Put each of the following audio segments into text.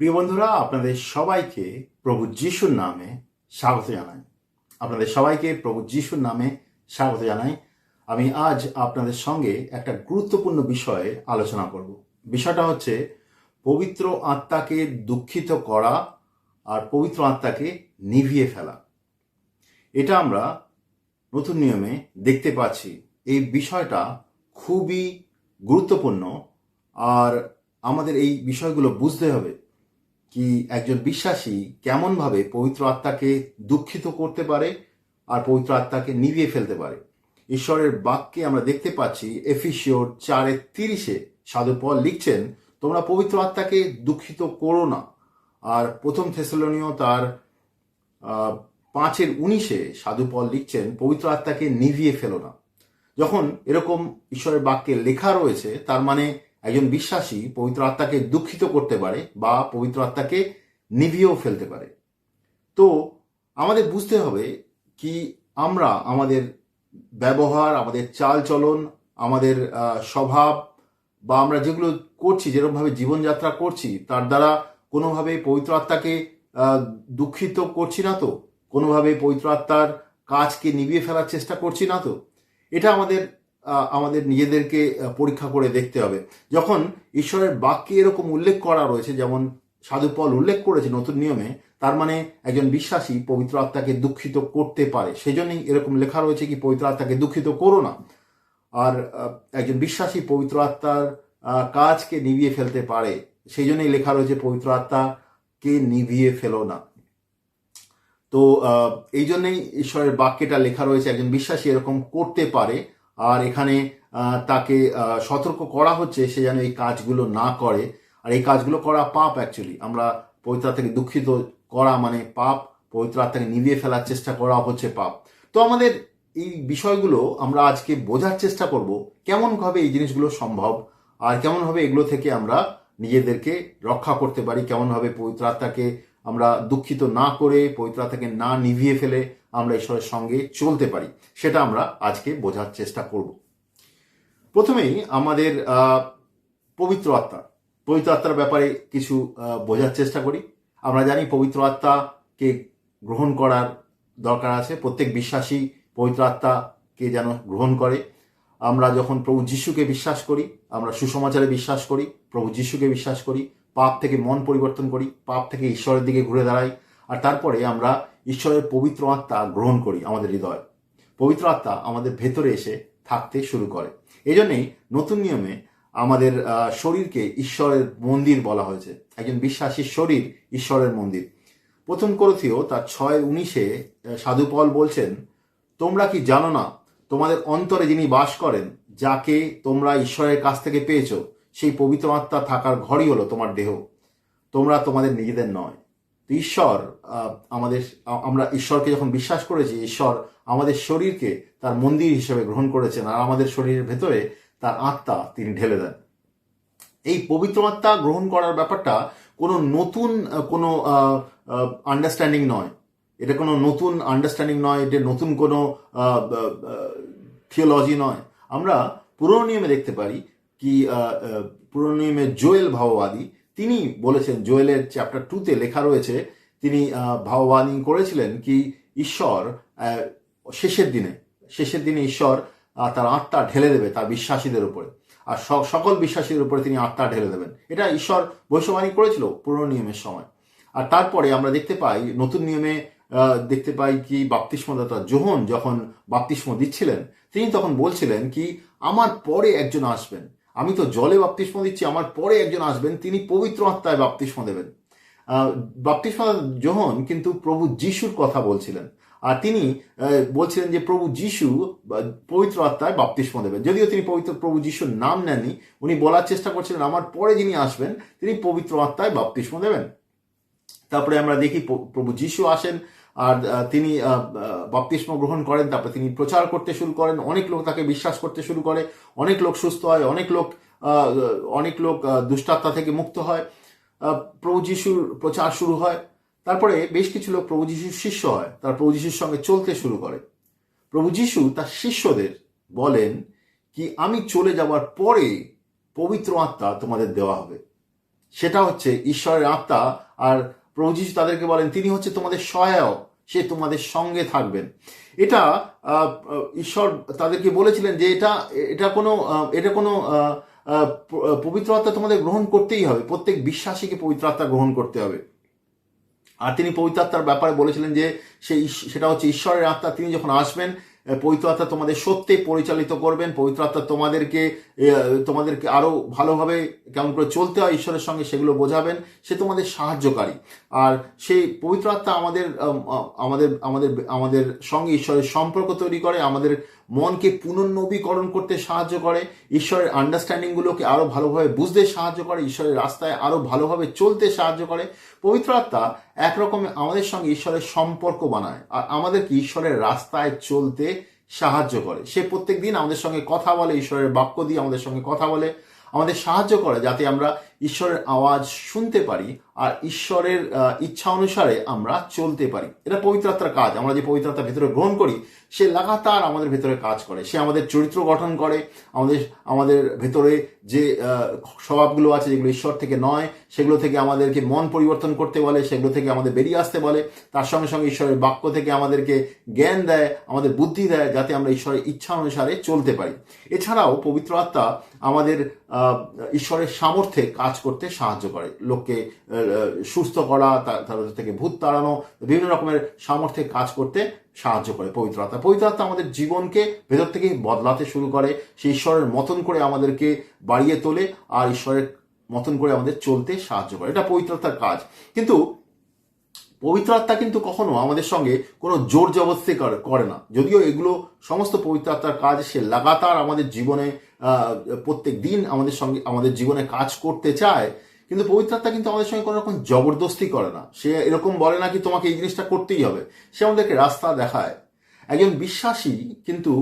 প্রিয় বন্ধুরা, আপনাদের সবাইকে প্রভু যিশুর নামে স্বাগত জানাই। আপনাদের সবাইকে প্রভু যিশুর নামে স্বাগত জানাই। আমি আজ আপনাদের সঙ্গে একটা গুরুত্বপূর্ণ বিষয়ে আলোচনা করব। বিষয়টা হচ্ছে পবিত্র আত্মাকে দুঃখিত করা আর পবিত্র আত্মাকে নিভিয়ে ফেলা। এটা আমরা নতুন নিয়মে দেখতে পাচ্ছি। এই বিষয়টা খুবই গুরুত্বপূর্ণ, আর আমাদের এই বিষয়গুলো বুঝতে হবে কি একজন বিশ্বাসী কেমনভাবে পবিত্র আত্মাকে দুঃখিত করতে পারে আর পবিত্র আত্মাকে নিভিয়ে ফেলতে পারে। ঈশ্বরের বাক্যে আমরা দেখতে পাচ্ছি এফেসীয় 4:30 সাধু পল লিখছেন, তোমরা পবিত্র আত্মাকে দুঃখিত করো না। আর প্রথম থেসেলনীয় তার 5:19 সাধু পল লিখছেন, পবিত্র আত্মাকে নিভিয়ে ফেলো না। যখন এরকম ঈশ্বরের বাক্যে লেখা রয়েছে, তার মানে একজন বিশ্বাসী পবিত্র আত্মাকে দুঃখিত করতে পারে বা পবিত্র আত্মাকে নিভিয়েও ফেলতে পারে। তো আমাদের বুঝতে হবে কি আমরা আমাদের ব্যবহার, আমাদের চাল চলন, আমাদের স্বভাব বা আমরা যেগুলো করছি, যেরকমভাবে জীবনযাত্রা করছি, তার দ্বারা কোনোভাবে পবিত্র আত্মাকে দুঃখিত করছি না তো? কোনোভাবে পবিত্র আত্মার কাজকে নিভিয়ে ফেলার চেষ্টা করছি না তো? এটা আমাদের নিজেদেরকে পরীক্ষা করে দেখতে হবে। যখন ঈশ্বরের বাক্যে এরকম উল্লেখ করা রয়েছে, যেমন সাধু পল উল্লেখ করেছে নতুন নিয়মে, তার মানে একজন বিশ্বাসী পবিত্র আত্মাকে দুঃখিত করতে পারে। সেজন্যই এরকম লেখা রয়েছে কি পবিত্র আত্মাকে দুঃখিত করো না। আর একজন বিশ্বাসী পবিত্র আত্মার কাজকে নিভিয়ে ফেলতে পারে, সেই জন্যই লেখা রয়েছে পবিত্র আত্মাকে নিভিয়ে ফেলো না। তো এই জন্যই ঈশ্বরের বাক্যটা লেখা রয়েছে একজন বিশ্বাসী এরকম করতে পারে। আর এখানে তাকে সতর্ক করা হচ্ছে সে যেন এই কাজগুলো না করে। আর এই কাজগুলো করা পাপ। অ্যাকচুয়ালি আমরা পবিত্র আত্মাকে দুঃখিত করা মানে পাপ, পবিত্র আত্মাকে নিভিয়ে ফেলার চেষ্টা করা হচ্ছে পাপ। তো আমাদের এই বিষয়গুলো আমরা আজকে বোঝার চেষ্টা করব, কেমনভাবে এই জিনিসগুলো সম্ভব আর কেমনভাবে এগুলো থেকে আমরা নিজেদেরকে রক্ষা করতে পারি, কেমনভাবে পবিত্র আত্মাকে আমরা দুঃখিত না করে, পবিত্র আত্মাকে না নিভিয়ে ফেলে আমরা ঈশ্বরের সঙ্গে চলতে পারি, সেটা আমরা আজকে বোঝার চেষ্টা করব। প্রথমেই আমাদের পবিত্র আত্মার ব্যাপারে কিছু বোঝার চেষ্টা করি। আমরা জানি পবিত্র আত্মাকে গ্রহণ করার দরকার আছে। প্রত্যেক বিশ্বাসী পবিত্র আত্মাকে যেন গ্রহণ করে। আমরা যখন প্রভু যিশুকে বিশ্বাস করি, আমরা সুসমাচারে বিশ্বাস করি, প্রভু যিশুকে বিশ্বাস করি, পাপ থেকে মন পরিবর্তন করি, পাপ থেকে ঈশ্বরের দিকে ঘুরে দাঁড়াই, আর তারপরে আমরা ঈশ্বরের পবিত্র আত্মা গ্রহণ করি আমাদের হৃদয়ে। পবিত্র আত্মা আমাদের ভেতরে এসে থাকতে শুরু করে। এই জন্যেই নতুন নিয়মে আমাদের শরীরকে ঈশ্বরের মন্দির বলা হয়েছে। একজন বিশ্বাসীর শরীর ঈশ্বরের মন্দির। প্রথম কোরিন্থীয় তার 6:19 সাধু পল বলছেন, তোমরা কি জানো না তোমাদের অন্তরে যিনি বাস করেন, যাকে তোমরা ঈশ্বরের কাছ থেকে পেয়েছো, সেই পবিত্র আত্মা থাকার ঘরই হলো তোমার দেহ, তোমরা তোমাদের নিজেদের নয়। তো ঈশ্বর আমরা ঈশ্বরকে যখন বিশ্বাস করেছি, ঈশ্বর আমাদের শরীরকে তার মন্দির হিসেবে গ্রহণ করেছেন, আর আমাদের শরীরের ভেতরে তার আত্মা তিনি ঢেলে দেন। এই পবিত্র আত্মা গ্রহণ করার ব্যাপারটা কোনো নতুন কোনো আন্ডারস্ট্যান্ডিং নয়। এটা কোনো নতুন আন্ডারস্ট্যান্ডিং নয়, এটা নতুন কোনো থিওলজি নয়। আমরা পুরনো নিয়মে দেখতে পারি কি পুরনো নিয়মে জোয়েল ভাববাদী তিনি বলেছেন, জোয়েলের চ্যাপ্টার 2 লেখা রয়েছে, তিনি ভাববাদী করেছিলেন কি ঈশ্বর শেষের দিনে ঈশ্বর তার আত্মা ঢেলে দেবে তার বিশ্বাসীদের উপরে, আর সকল বিশ্বাসীদের উপরে তিনি আত্মা ঢেলে দেবেন। এটা ঈশ্বর ভবিষ্যবাণী করেছিল পুরনো নিয়মের সময়। আর তারপরে আমরা দেখতে পাই নতুন নিয়মে দেখতে পাই কি বাপ্তিস্মদাতা যোহন যখন বাপ্তিস্ম দিচ্ছিলেন, তিনি তখন বলছিলেন কি আমার পরে একজন আসবেন, আমি তো জলে বাপ্তিস্ম দিচ্ছি, আমার পরে একজন আসবেন, তিনি পবিত্র আত্মায় বাপ্তিস্ম দেবেন। বাপ্তিস্মদাতা যোহন কিন্তু প্রভু যিশুর কথা বলছিলেন, আর তিনি বলছিলেন যে প্রভু যিশু পবিত্র আত্মায় বাপ্তিস্ম দেবেন। যদিও তিনি প্রভু যিশুর নাম নেননি, উনি বলার চেষ্টা করছিলেন আমার পরে যিনি আসবেন তিনি পবিত্র আত্মায় বাপ্তিস্ম দেবেন। তারপরে আমরা দেখি প্রভু যিশু আসেন আর তিনি বাপ্তিস্ম গ্রহণ করেন, তারপরে তিনি প্রচার করতে শুরু করেন, অনেক লোক তাকে বিশ্বাস করতে শুরু করে, অনেক লোক সুস্থ হয়, অনেক লোক দুষ্টাত্মা থেকে মুক্ত হয়, প্রভু যিশুর প্রচার শুরু হয়। তারপরে বেশ কিছু লোক প্রভু যিশুর শিষ্য হয়, তারা প্রভু যিশুর সঙ্গে চলতে শুরু করে। প্রভু যিশু তার শিষ্যদের বলেন কি আমি চলে যাওয়ার পরে পবিত্র আত্মা তোমাদের দেওয়া হবে। সেটা হচ্ছে ঈশ্বরের আত্মা। আর প্রভু যীশু তাদেরকে বলেন তিনি হচ্ছে তোমাদের সহায়ক, সে তোমাদের সঙ্গে থাকবেন। এটা ঈশ্বর তাদেরকে বলেছিলেন যে এটা কোনো পবিত্র আত্মা তোমাদের গ্রহণ করতেই হবে, প্রত্যেক বিশ্বাসীকে পবিত্র আত্মা গ্রহণ করতে হবে। আর তিনি পবিত্র আত্মার ব্যাপারে বলেছিলেন যে সেটা হচ্ছে ঈশ্বরের আত্মা, তিনি যখন আসবেন পবিত্র আত্মা তোমাদের সত্যে পরিচালিত করবেন, পবিত্র আত্মা তোমাদেরকে আরো ভালোভাবে কেমন করে চলতে হয় ঈশ্বরের সঙ্গে সেগুলো বোঝাবেন, সে তোমাদের সাহায্যকারী। আর সেই পবিত্র আত্মা আমাদের আমাদের আমাদের আমাদের সঙ্গে ঈশ্বরের সম্পর্ক তৈরি করে, আমাদের মনকে পুনর্নবীকরণ করতে সাহায্য করে, ঈশ্বরের আন্ডারস্ট্যান্ডিংগুলোকে আরো ভালোভাবে বুঝতে সাহায্য করে, ঈশ্বরের রাস্তায় আরো ভালোভাবে চলতে সাহায্য করে। পবিত্র আত্মা একরকম আমাদের সঙ্গে ঈশ্বরের সম্পর্ক বানায় আর আমাদেরকে ঈশ্বরের রাস্তায় চলতে সাহায্য করে। সে প্রত্যেক দিন আমাদের সঙ্গে কথা বলে, ঈশ্বরের বাক্য দিয়ে আমাদের সঙ্গে কথা বলে, আমাদের সাহায্য করে যাতে আমরা ঈশ্বরের আওয়াজ শুনতে পারি আর ঈশ্বরের ইচ্ছা অনুসারে আমরা চলতে পারি। এটা পবিত্র আত্মার কাজ। আমরা যে পবিত্র আত্মার ভেতরে গ্রহণ করি, সে লাগাতার আমাদের ভেতরে কাজ করে, সে আমাদের চরিত্র গঠন করে, আমাদের ভেতরে যে স্বভাবগুলো আছে যেগুলো ঈশ্বর থেকে নয় সেগুলো থেকে আমাদেরকে মন পরিবর্তন করতে বলে, সেগুলো থেকে আমাদের বেরিয়ে আসতে বলে। তার সঙ্গে সঙ্গে ঈশ্বরের বাক্য থেকে আমাদেরকে জ্ঞান দেয়, আমাদের বুদ্ধি দেয় যাতে আমরা ঈশ্বরের ইচ্ছা অনুসারে চলতে পারি। এছাড়াও পবিত্র আত্মা আমাদের ঈশ্বরের সামর্থ্যে কাজ করতে সাহায্য করে, লোককে সুস্থ করা, তাদের থেকে ভূত তাড়ানো, বিভিন্ন রকমের সামর্থ্যে কাজ করতে সাহায্য করে পবিত্র আত্মা। পবিত্র আত্মা আমাদের জীবনকে ভেতর থেকে বদলাতে শুরু করে, সে ঈশ্বরের মতন করে আমাদেরকে বাড়িয়ে তোলে আর ঈশ্বরের মতন করে আমাদের চলতে সাহায্য করে। এটা পবিত্র আত্মার কাজ। কিন্তু পবিত্র আত্মা কিন্তু কখনো আমাদের সঙ্গে কোনো জোর জবরদস্তি করে না। যদিও এগুলো সমস্ত পবিত্র আত্মার কাজ, সে লাগাতার আমাদের জীবনে প্রত্যেক দিন আমাদের জীবনে কাজ করতে চায়, কিন্তু পবিত্র আত্মা কিন্তু আমাদের সঙ্গে কোনো রকম জবরদস্তি করে না। সে এরকম বলে না কি তোমাকে এই জিনিসটা করতেই হবে, সে আমাদেরকে রাস্তা দেখায়। একজন বিশ্বাসী কিন্তু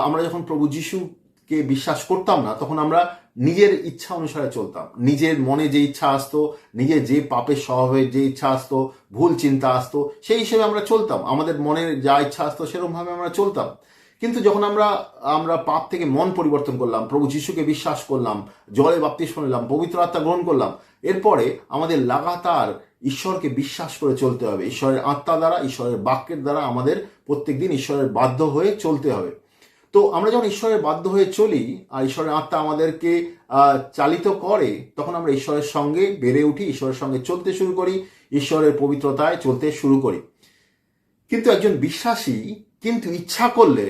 আমরা যখন প্রভু যিশুকে বিশ্বাস করতাম না তখন আমরা নিজের ইচ্ছা অনুসারে চলতাম, নিজের মনে যে ইচ্ছা আসতো, নিজের যে পাপের স্বভাবের যে ইচ্ছা আসতো, ভুল চিন্তা আসতো, সেই হিসেবে আমরা চলতাম, আমাদের মনের যা ইচ্ছা আসতো সেরকম ভাবে আমরা চলতাম। কিন্তু যখন আমরা পাপ থেকে মন পরিবর্তন করলাম, প্রভু যিশুকে বিশ্বাস করলাম, জলে বাপ্তিস্ম নিলাম, পবিত্র আত্মা গ্রহণ করলাম, এরপরে আমাদের লাগাতার ঈশ্বরকে বিশ্বাস করে চলতে হবে। ঈশ্বরের আত্মা দ্বারা, ঈশ্বরের বাক্যের দ্বারা আমাদের প্রত্যেকদিন ঈশ্বরের বাধ্য হয়ে চলতে হবে। তো আমরা যখন ঈশ্বরের বাধ্য হয়ে চলি আর ঈশ্বরের আত্মা আমাদেরকে চালিত করে, তখন আমরা ঈশ্বরের সঙ্গে বেড়ে উঠি, ঈশ্বরের সঙ্গে চলতে শুরু করি, ঈশ্বরের পবিত্রতায় চলতে শুরু করি। কিন্তু একজন বিশ্বাসী কিন্তু ইচ্ছা করলে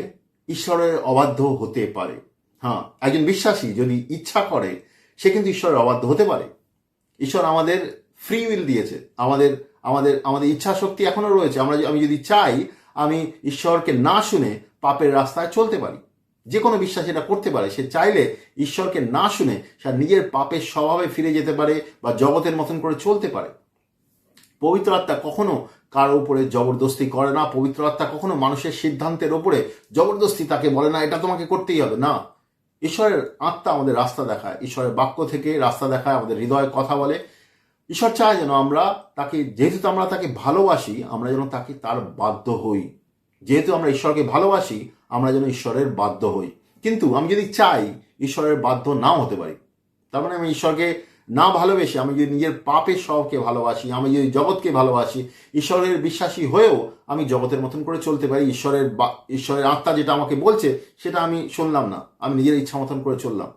ঈশ্বরের অবাধ্য হতে পারে। হ্যাঁ, একজন বিশ্বাসী যদি ইচ্ছা করে সে কিন্তু ঈশ্বরের অবাধ্য হতে পারে। ঈশ্বর আমাদের ফ্রি উইল দিয়েছে, আমাদের আমাদের আমাদের ইচ্ছা শক্তি এখনো রয়েছে। আমি যদি চাই আমি ঈশ্বরকে না শুনে পাপের রাস্তায় চলতে পারি। যে কোনো বিশ্বাসী এটা করতে পারে। সে চাইলে ঈশ্বরকে না শুনে সে নিজের পাপের স্বভাবে ফিরে যেতে পারে বা জগতের মতন করে চলতে পারে। পবিত্র আত্মা কখনো কারো উপরে জবরদস্তি করে না। পবিত্র আত্মা কখনো মানুষের সিদ্ধান্তের ওপরে জবরদস্তি তাকে বলে না এটা তোমাকে করতেই হবে। না, ঈশ্বরের আত্মা আমাদের রাস্তা দেখায়, ঈশ্বরের বাক্য থেকে রাস্তা দেখায়, আমাদের হৃদয়ে কথা বলে। ঈশ্বর চায় যেন আমরা তাকে, যেহেতু আমরা তাকে ভালোবাসি, আমরা যেন তার বাধ্য হই। যেহেতু আমরা ঈশ্বরকে ভালোবাসি, আমরা যেন ঈশ্বরের বাধ্য হই। কিন্তু আমি যদি চাই ঈশ্বরের বাধ্য নাও হতে পারি, তার মানে আমি ঈশ্বরকে না ভালোবেসে, আমি যদি নিজের পাপের স্বভাবকে ভালোবাসি, আমি যদি জগৎকে ভালোবাসি, ঈশ্বরের বিশ্বাসী হয়েও আমি জগতের মতন করে চলতে পারি। ঈশ্বরের আত্মা যেটা আমাকে বলছে সেটা আমি শুনলাম না, আমি নিজের ইচ্ছা মতন করে চললাম।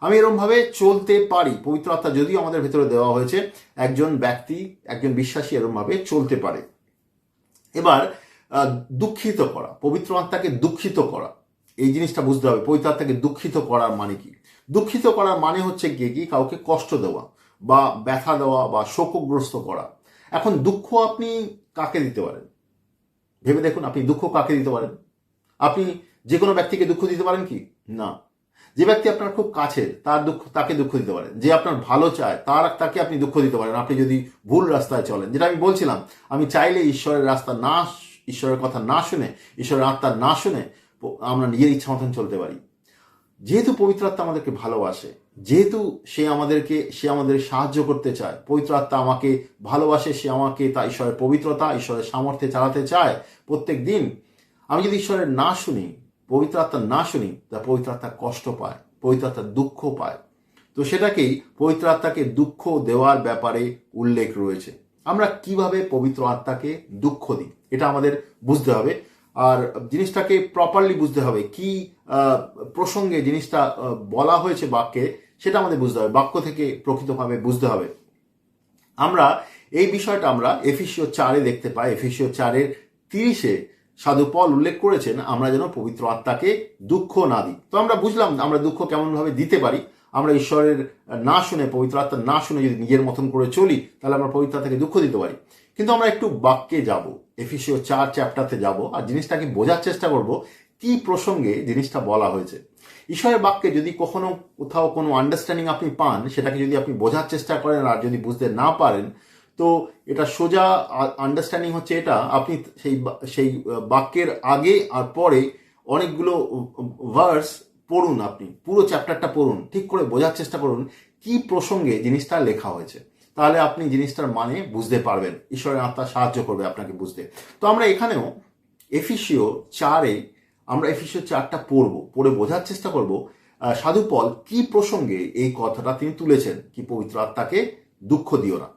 আমি এরকমভাবে চলতে পারি। পবিত্র আত্মা যদিও আমাদের ভেতরে দেওয়া হয়েছে, একজন ব্যক্তি, একজন বিশ্বাসী এরকমভাবে চলতে পারে। এবার দুঃখিত করা, পবিত্র আত্মাকে দুঃখিত করা, এই জিনিসটা বুঝতে হবে। পবিত্র আত্মাকে দুঃখিত করার মানে কি? দুঃখিত করার মানে হচ্ছে কি কাউকে কষ্ট দেওয়া বা ব্যথা দেওয়া বা শোকগ্রস্ত করা। এখন দুঃখ আপনি কাকে দিতে পারেন? ভেবে দেখুন, আপনি দুঃখ কাকে দিতে পারেন? আপনি যে কোনো ব্যক্তিকে দুঃখ দিতে পারেন কি? না। যে ব্যক্তি আপনার খুব কাছের তাকে দুঃখ দিতে পারেন। যে আপনার ভালো চায় তাকে আপনি দুঃখ দিতে পারেন, আপনি যদি ভুল রাস্তায় চলেন। যেটা আমি বলছিলাম, আমি চাইলে ঈশ্বরের কথা না শুনে, ঈশ্বরের আত্মা না শুনে আমরা নিজের ইচ্ছা মতন চলতে পারি। যেহেতু পবিত্র আত্মা আমাদেরকে ভালোবাসে, যেহেতু সে আমাদের সাহায্য করতে চায়, পবিত্র আত্মা আমাকে ভালোবাসে, সে আমাকে তা ঈশ্বরের পবিত্রতা, ঈশ্বরের সামর্থ্যে চালাতে চায় প্রত্যেক দিন। আমি যদি ঈশ্বরের না শুনি, পবিত্র আত্মা না শুনি, তা পবিত্র আত্মা কষ্ট পায়, পবিত্র আত্মা দুঃখ পায়। তো সেটাকেই পবিত্র আত্মাকে দুঃখ দেওয়ার ব্যাপারে উল্লেখ রয়েছে। আমরা কিভাবে পবিত্র আত্মাকে দুঃখ দিই এটা আমাদের বুঝতে হবে, আর জিনিসটাকে প্রপারলি বুঝতে হবে, কি প্রসঙ্গে জিনিসটা বলা হয়েছে বাক্যে সেটা আমাদের বুঝতে হবে, বাক্য থেকে প্রকৃতভাবে বুঝতে হবে। আমরা এই বিষয়টা আমরা এফেসীয় 4-এ দেখতে পাই। এফেসীয় 4-এর 30-এ সাধু পল উল্লেখ করেছেন আমরা যেন পবিত্র আত্মাকে দুঃখ না দিই। তো আমরা বুঝলাম আমরা দুঃখ কেমনভাবে দিতে পারি। আমরা ঈশ্বরের না শুনে, পবিত্র আত্মার না শুনে যদি নিজের মতন করে চলি তাহলে আমরা পবিত্র আত্মাকে দুঃখ দিতে পারি। কিন্তু আমরা একটু বাক্যে যাব, এফেসীয় 4 চ্যাপ্টারতে যাব, আর জিনিসটাকে বোঝার চেষ্টা করব কি প্রসঙ্গে জিনিসটা বলা হয়েছে। ঈশ্বরের বাক্যে যদি কখনো কোথাও কোনো আন্ডারস্ট্যান্ডিং আপনি পান, সেটাকে যদি আপনি বোঝার চেষ্টা করেন আর যদি বুঝতে না পারেন, তো এটা সোজা আন্ডারস্ট্যান্ডিং হচ্ছে এটা, আপনি সেই বাক্যের আগে আর পরে অনেকগুলো ভার্স পড়ুন, আপনি পুরো চ্যাপ্টারটা পড়ুন, ঠিক করে বোঝার চেষ্টা করুন কি প্রসঙ্গে জিনিসটা লেখা হয়েছে, তাহলে আপনি জিনিসটার মানে বুঝতে পারবেন। ঈশ্বরের আত্মা সাহায্য করবে আপনাকে বুঝতে। তো আমরা এখানেও এফেসীয় 4-এ আমরা এফেসীয় 4টা পড়ে বোঝার চেষ্টা করব সাধু পল কি প্রসঙ্গে এই কথাটা তিনি তুলেছেন, কি পবিত্র আত্মাকে দুঃখ দিও না।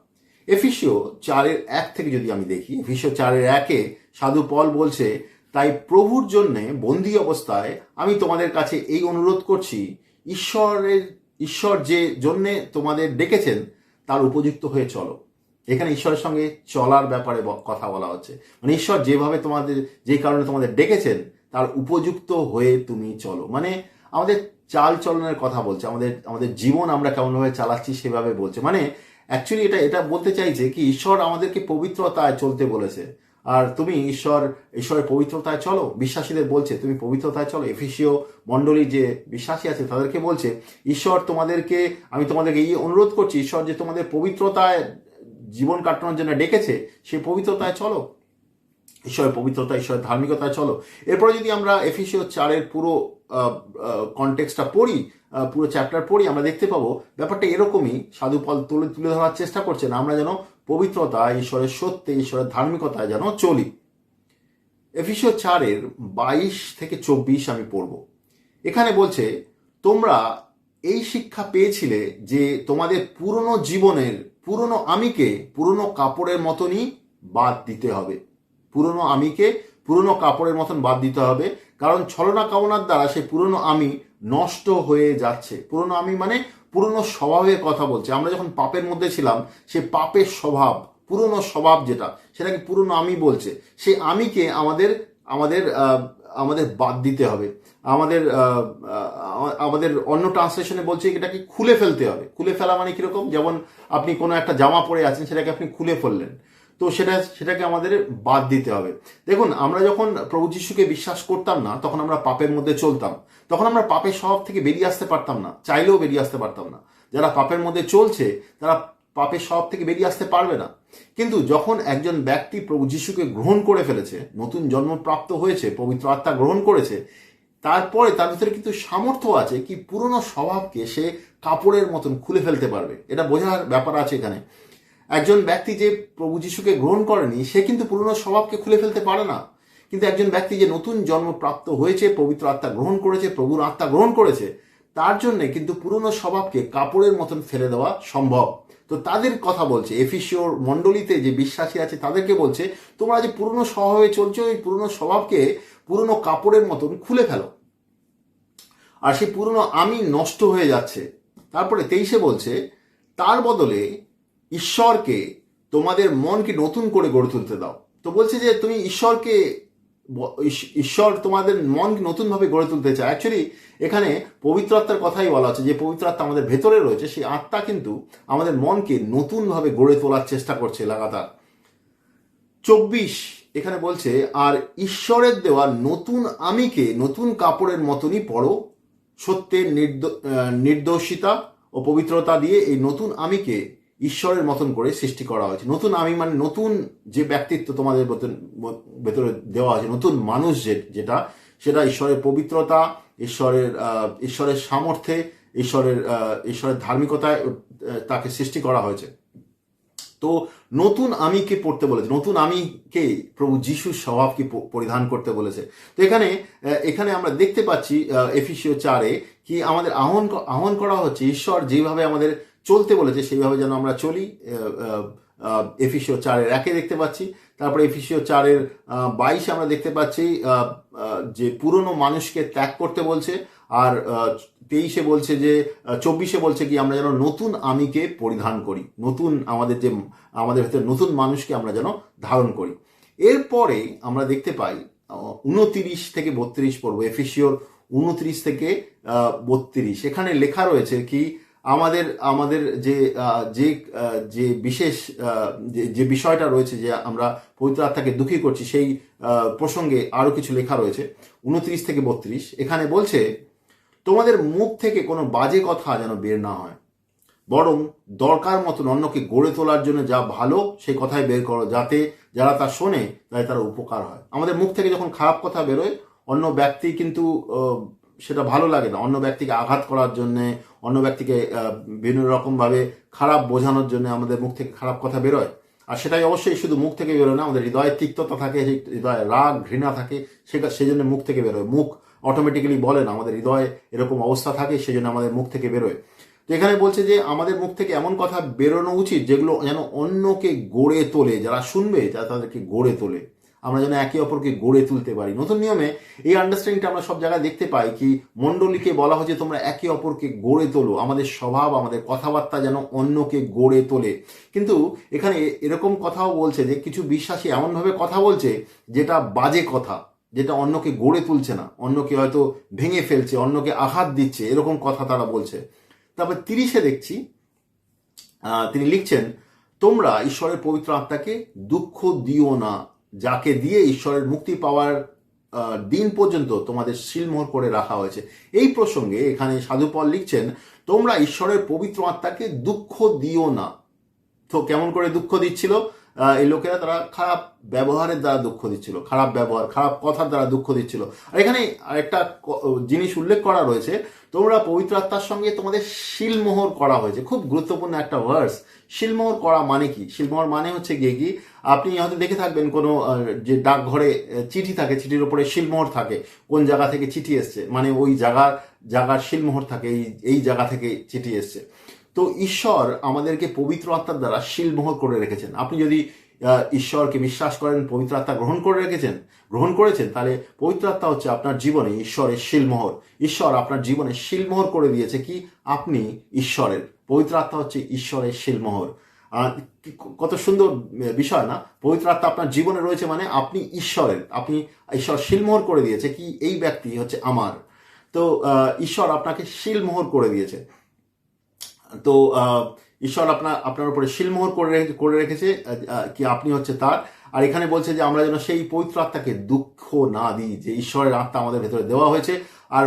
এফেসীয় 4-এর 1 থেকে যদি আমি দেখি, এফেসীয় 4-এর 1-এ সাধু পল বলছে, তাই প্রভুর জন্যে বন্দী অবস্থায় আমি তোমাদের কাছে এই অনুরোধ করছি, ঈশ্বর যে জন্যে তোমাদের ডেকেছেন তার উপযুক্ত হয়ে চলো। এখানে ঈশ্বরের সঙ্গে চলার ব্যাপারে কথা বলা হচ্ছে, মানে ঈশ্বর যেভাবে তোমাদের, যে কারণে তোমাদের ডেকেছেন তার উপযুক্ত হয়ে তুমি চলো। মানে আমাদের চাল চলনের কথা বলছে, আমাদের জীবন আমরা কেমনভাবে চালাচ্ছি সেভাবে বলছে। মানে অ্যাকচুয়ালি এটা বলতে চাইছে কি ঈশ্বর আমাদেরকে পবিত্রতায় চলতে বলেছে, আর তুমি ঈশ্বরের পবিত্রতায় চলো। বিশ্বাসীদের বলছে তুমি পবিত্রতায় চলো। এফেসীয় মণ্ডলী যে বিশ্বাসী আছে তাদেরকে বলছে ঈশ্বর আমি তোমাদেরকে এই অনুরোধ করছি, ঈশ্বর যে তোমাদের পবিত্রতায় জীবন কাটানোর জন্য ডেকেছে সেই পবিত্রতায় চলো, ঈশ্বরের পবিত্রতা, ঈশ্বরের ধার্মিকতায় চলো। এরপরে যদি আমরা এফেসীয় 4-এর পুরো কনটেক্সটটা পড়ি, পুরো চ্যাপ্টার পড়ি, আমরা দেখতে পাবো ব্যাপারটা এরকমই। সাধু পল তুলে ধরার চেষ্টা করছেন আমরা যেন পবিত্রতা, ঈশ্বরের সত্যে, ঈশ্বরের ধার্মিকতায় যেন চলি। এফেসীয় 4-এর 22 থেকে 24 আমি পড়ব। এখানে বলছে, তোমরা এই শিক্ষা পেয়েছিলে যে তোমাদের পুরনো জীবনের পুরনো আমিকে পুরনো কাপড়ের মতনই বাদ দিতে হবে। পুরনো আমিকে পুরনো কাপড়ের মতন বাদ দিতে হবে, কারণ ছলনা কামনার দ্বারা সেই পুরনো আমি নষ্ট হয়ে যাচ্ছে। পুরনো আমি মানে পুরনো স্বভাবের কথা বলছে। আমরা যখন পাপের মধ্যে ছিলাম, সে পাপের স্বভাব, পুরনো স্বভাব যেটা, সেটাকে পুরনো আমি বলছে। সেই আমিকে আমাদের বাদ দিতে হবে। আমাদের অন্য ট্রান্সলেশনে বলছে এটাকে খুলে ফেলতে হবে। খুলে ফেলা মানে কিরকম, যেমন আপনি কোনো একটা জামা পরে আছেন, সেটাকে আপনি খুলে ফেললেন, তো সেটাকে আমাদের বাদ দিতে হবে। দেখুন, আমরা যখন প্রভু যিশুকে বিশ্বাস করতাম না, তখন আমরা পাপের মধ্যে চলতাম, তখন আমরা পাপের স্বভাব থেকে বেরিয়ে আসতে পারতাম না, চাইলেও বেরিয়ে আসতে পারতাম না। যারা পাপের মধ্যে চলছে তারা পাপের স্বভাব থেকে বেরিয়ে আসতে পারবে না। কিন্তু যখন একজন ব্যক্তি প্রভু যিশুকে গ্রহণ করে ফেলেছে, নতুন জন্মপ্রাপ্ত হয়েছে, পবিত্র আত্মা গ্রহণ করেছে, তারপরে তার ভিতরে কিন্তু সামর্থ্য আছে কি পুরনো স্বভাবকে সে কাপড়ের মতন খুলে ফেলতে পারবে। এটা বোঝার ব্যাপার আছে এখানে। একজন ব্যক্তি যে প্রভু যিশুকে গ্রহণ করেনি, সে কিন্তু পুরনো স্বভাবকে খুলে ফেলতে পারে না। কিন্তু একজন ব্যক্তি যে নতুন জন্মপ্রাপ্ত হয়েছে, পবিত্র আত্মা গ্রহণ করেছে, প্রভুর আত্মা গ্রহণ করেছে, তার জন্য কিন্তু পুরনো স্বভাবকে কাপড়ের মতন ফেলে দেওয়া সম্ভব। তো তাদের কথা বলছে, এফেসীয় মণ্ডলীতে যে বিশ্বাসী আছে তাদেরকে বলছে, তোমরা যে পুরনো স্বভাবে চলছো, ওই পুরনো স্বভাবকে পুরনো কাপড়ের মতন খুলে ফেলো, আর সেই পুরনো আমি নষ্ট হয়ে যাচ্ছে। তারপরে 23-এ বলছে, তার বদলে ঈশ্বরকে তোমাদের মনকে নতুন করে গড়ে তুলতে দাও। তো বলছে যে তুমি ঈশ্বর তোমাদের মনকে নতুনভাবে গড়ে তুলতে চায়। অ্যাকচুয়ালি এখানে পবিত্র আত্মার কথাই বলা হচ্ছে, যে পবিত্র আত্মা আমাদের ভেতরে রয়েছে, সেই আত্মা কিন্তু আমাদের মনকে নতুনভাবে গড়ে তোলার চেষ্টা করছে লাগাতার। 24 এখানে বলছে, আর ঈশ্বরের দেওয়া নতুন আমিকে নতুন কাপড়ের মতনই পরো, সত্যের নির্দোষিতা ও পবিত্রতা দিয়ে এই নতুন আমিকে ঈশ্বরের মতন করে সৃষ্টি করা হয়েছে। নতুন আমি মানে নতুন যে ব্যক্তিত্ব তোমাদের ভেতরে দেওয়া হয়েছে, নতুন মানুষ সেটা ঈশ্বরের পবিত্রতা, ঈশ্বরের সামর্থ্যে, ঈশ্বরের ধার্মিকতায় তাকে সৃষ্টি করা হয়েছে। তো নতুন আমিকে পড়তে বলেছে, নতুন আমিকে প্রভু যিশুর স্বভাবকে পরিধান করতে বলেছে। তো এখানে আমরা দেখতে পাচ্ছি এফেসীয় 4-এ কি আমাদের আহ্বান করা হচ্ছে, ঈশ্বর যেভাবে আমাদের চলতে বলেছে সেইভাবে যেন আমরা চলি। এফিসিও 4:1 দেখতে পাচ্ছি। তারপরে এফিসিও 4:22 আমরা দেখতে পাচ্ছি যে পুরনো মানুষকে ত্যাগ করতে বলছে। আর 23 বলছে যে 24 বলছে কি আমরা যেন নতুন আমিকে পরিধান করি, নতুন আমাদের ভেতরে নতুন মানুষকে আমরা যেন ধারণ করি। এরপরে আমরা দেখতে পাই 29 থেকে 32 পড়বো, এফিসিওর 29 থেকে 32। এখানে লেখা রয়েছে কি আমাদের যে বিশেষ যে বিষয়টা রয়েছে যে আমরা পবিত্র আত্মাকে দুঃখী করছি, সেই প্রসঙ্গে আরো কিছু লেখা রয়েছে 29 থেকে 32। এখানে বলছে তোমাদের মুখ থেকে কোনো বাজে কথা যেন বের না হয়, বরং দরকার মতন অন্যকে গড়ে তোলার জন্য যা ভালো সেই কথাই বের করো, যাতে যারা তা শোনে তাই তার উপকার হয়। আমাদের মুখ থেকে যখন খারাপ কথা বেরোয়, অন্য ব্যক্তি কিন্তু সেটা ভালো লাগে না। অন্য ব্যক্তিকে আঘাত করার জন্যে, অন্য ব্যক্তিকে বিভিন্ন রকমভাবে খারাপ বোঝানোর জন্য আমাদের মুখ থেকে খারাপ কথা বেরোয়। আর সেটাই অবশ্যই শুধু মুখ থেকে বেরোয় না, আমাদের হৃদয়ে তিক্ততা থাকে, হৃদয়ে রাগ ঘৃণা থাকে, সেই জন্য মুখ থেকে বেরোয়। মুখ অটোমেটিক্যালি বলে না, আমাদের হৃদয়ে এরকম অবস্থা থাকে, সেই জন্য আমাদের মুখ থেকে বেরোয়। তো এখানে বলছে যে আমাদের মুখ থেকে এমন কথা বেরোনো উচিত যেগুলো যেন অন্যকে গড়ে তোলে, যারা শুনবে যারা তাদেরকে গড়ে তোলে, আমরা যেন একে অপরকে গড়ে তুলতে পারি। নতুন নিয়মে এই আন্ডারস্ট্যান্ডিংটা আমরা সব জায়গায় দেখতে পাই কি মণ্ডলীকে বলা হচ্ছে তোমরা একে অপরকে গড়ে তোলো, আমাদের স্বভাব আমাদের কথাবার্তা যেন অন্যকে গড়ে তোলে। কিন্তু এখানে এরকম কথাও বলছে যে কিছু বিশ্বাসী এমনভাবে কথা বলছে যেটা বাজে কথা, যেটা অন্যকে গড়ে তুলছে না, অন্যকে হয়তো ভেঙে ফেলছে, অন্যকে আঘাত দিচ্ছে, এরকম কথা তারা বলছে। তারপর 30 দেখছি তিনি লিখছেন তোমরা ঈশ্বরের পবিত্র আত্মাকে দুঃখ দিও না, যাকে দিয়ে ঈশ্বরের মুক্তি পাওয়ার দিন পর্যন্ত তোমাদের সিলমোহর করে রাখা হয়েছে। এই প্রসঙ্গে এখানে সাধু পল লিখছেন তোমরা ঈশ্বরের পবিত্র আত্মাকে দুঃখ দিও না। তো কেমন করে দুঃখ দিচ্ছিল এই লোকেরা? তারা খারাপ ব্যবহারের দ্বারা দুঃখ দিচ্ছিল, খারাপ ব্যবহার, খারাপ কথার দ্বারা দুঃখ দিচ্ছিল। আর এখানে একটা জিনিস উল্লেখ করা রয়েছে, তোমরা পবিত্র আত্মার সঙ্গে তোমাদের শিলমোহর করা হয়েছে। খুব গুরুত্বপূর্ণ একটা ভার্স। শিলমোহর করা মানে কি? শিলমোহর মানে হচ্ছে গিয়ে কি, আপনি হয়তো দেখে থাকবেন কোনো যে ডাকঘরে চিঠি থাকে, চিঠির উপরে শিলমোহর থাকে, কোন জায়গা থেকে চিঠি এসছে, মানে ওই জায়গার শিলমোহর থাকে, এই জায়গা থেকে চিঠি এসছে। তো ঈশ্বর আমাদেরকে পবিত্র আত্মার দ্বারা শিলমোহর করে রেখেছেন। আপনি যদি ঈশ্বরকে বিশ্বাস করেন, পবিত্র আত্মা গ্রহণ করেছেন, তাহলে পবিত্র আত্মা হচ্ছে আপনার জীবনে ঈশ্বরের শিলমোহর। ঈশ্বর আপনার জীবনে শিলমোহর করে দিয়েছে কি আপনি ঈশ্বরের। পবিত্র আত্মা হচ্ছে ঈশ্বরের শিলমোহর। কত সুন্দর বিষয় না? পবিত্র আত্মা আপনার জীবনে রয়েছে মানে আপনি ঈশ্বরের, ঈশ্বর শিলমোহর করে দিয়েছে কি এই ব্যক্তি হচ্ছে আমার। তো ঈশ্বর আপনাকে শিলমোহর করে দিয়েছে। তো ঈশ্বর আপনার উপরে শিলমোহর করে রেখেছে কি আপনি হচ্ছে তার। আর এখানে বলছে যে আমরা যেন সেই পবিত্র আত্মাকে দুঃখ না দিই, যে ঈশ্বরের আত্মা আমাদের ভেতরে দেওয়া হয়েছে। আর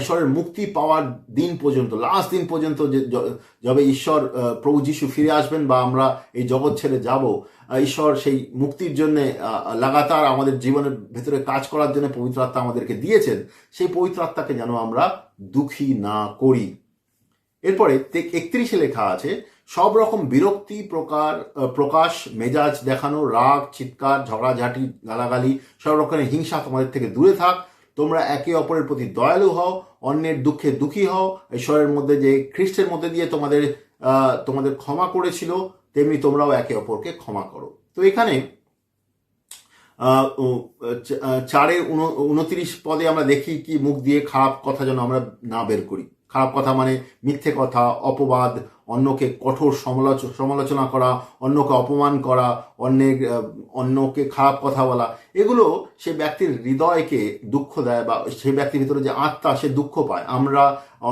ঈশ্বরের মুক্তি পাওয়ার দিন পর্যন্ত, লাস্ট দিন পর্যন্ত, যবে ঈশ্বর প্রভু যিশু ফিরে আসবেন বা আমরা এই জগৎ ছেড়ে যাব, ঈশ্বর সেই মুক্তির জন্য লাগাতার আমাদের জীবনের ভেতরে কাজ করার জন্য পবিত্র আত্মা আমাদেরকে দিয়েছেন। সেই পবিত্র আত্মাকে যেন আমরা দুঃখী না করি। এরপরে 31 লেখা আছে সব রকম বিরক্তি প্রকাশ, মেজাজ দেখানো, রাগ, চিৎকার, ঝগড়াঝাটি, গালাগালি, সব রকমের হিংসা তোমাদের থেকে দূরে থাক। তোমরা একে অপরের প্রতি দয়ালু হও, অন্যের দুঃখে দুঃখী হও। ঈশ্বরের মধ্যে যে খ্রিস্টের মধ্যে দিয়ে তোমাদের ক্ষমা করেছিল, তেমনি তোমরাও একে অপরকে ক্ষমা করো। তো এখানে 4:29 আমরা দেখি কি মুখ দিয়ে খারাপ কথা যেন আমরা না বের করি। খারাপ কথা মানে মিথ্যে কথা, অপবাদ, অন্যকে কঠোর সমালোচনা করা, অন্যকে অপমান করা, অন্যকে খারাপ কথা বলা, এগুলো সে ব্যক্তির হৃদয়কে দুঃখ দেয়, বা সে ব্যক্তির ভিতরে যে আত্মা সে দুঃখ পায়। আমরা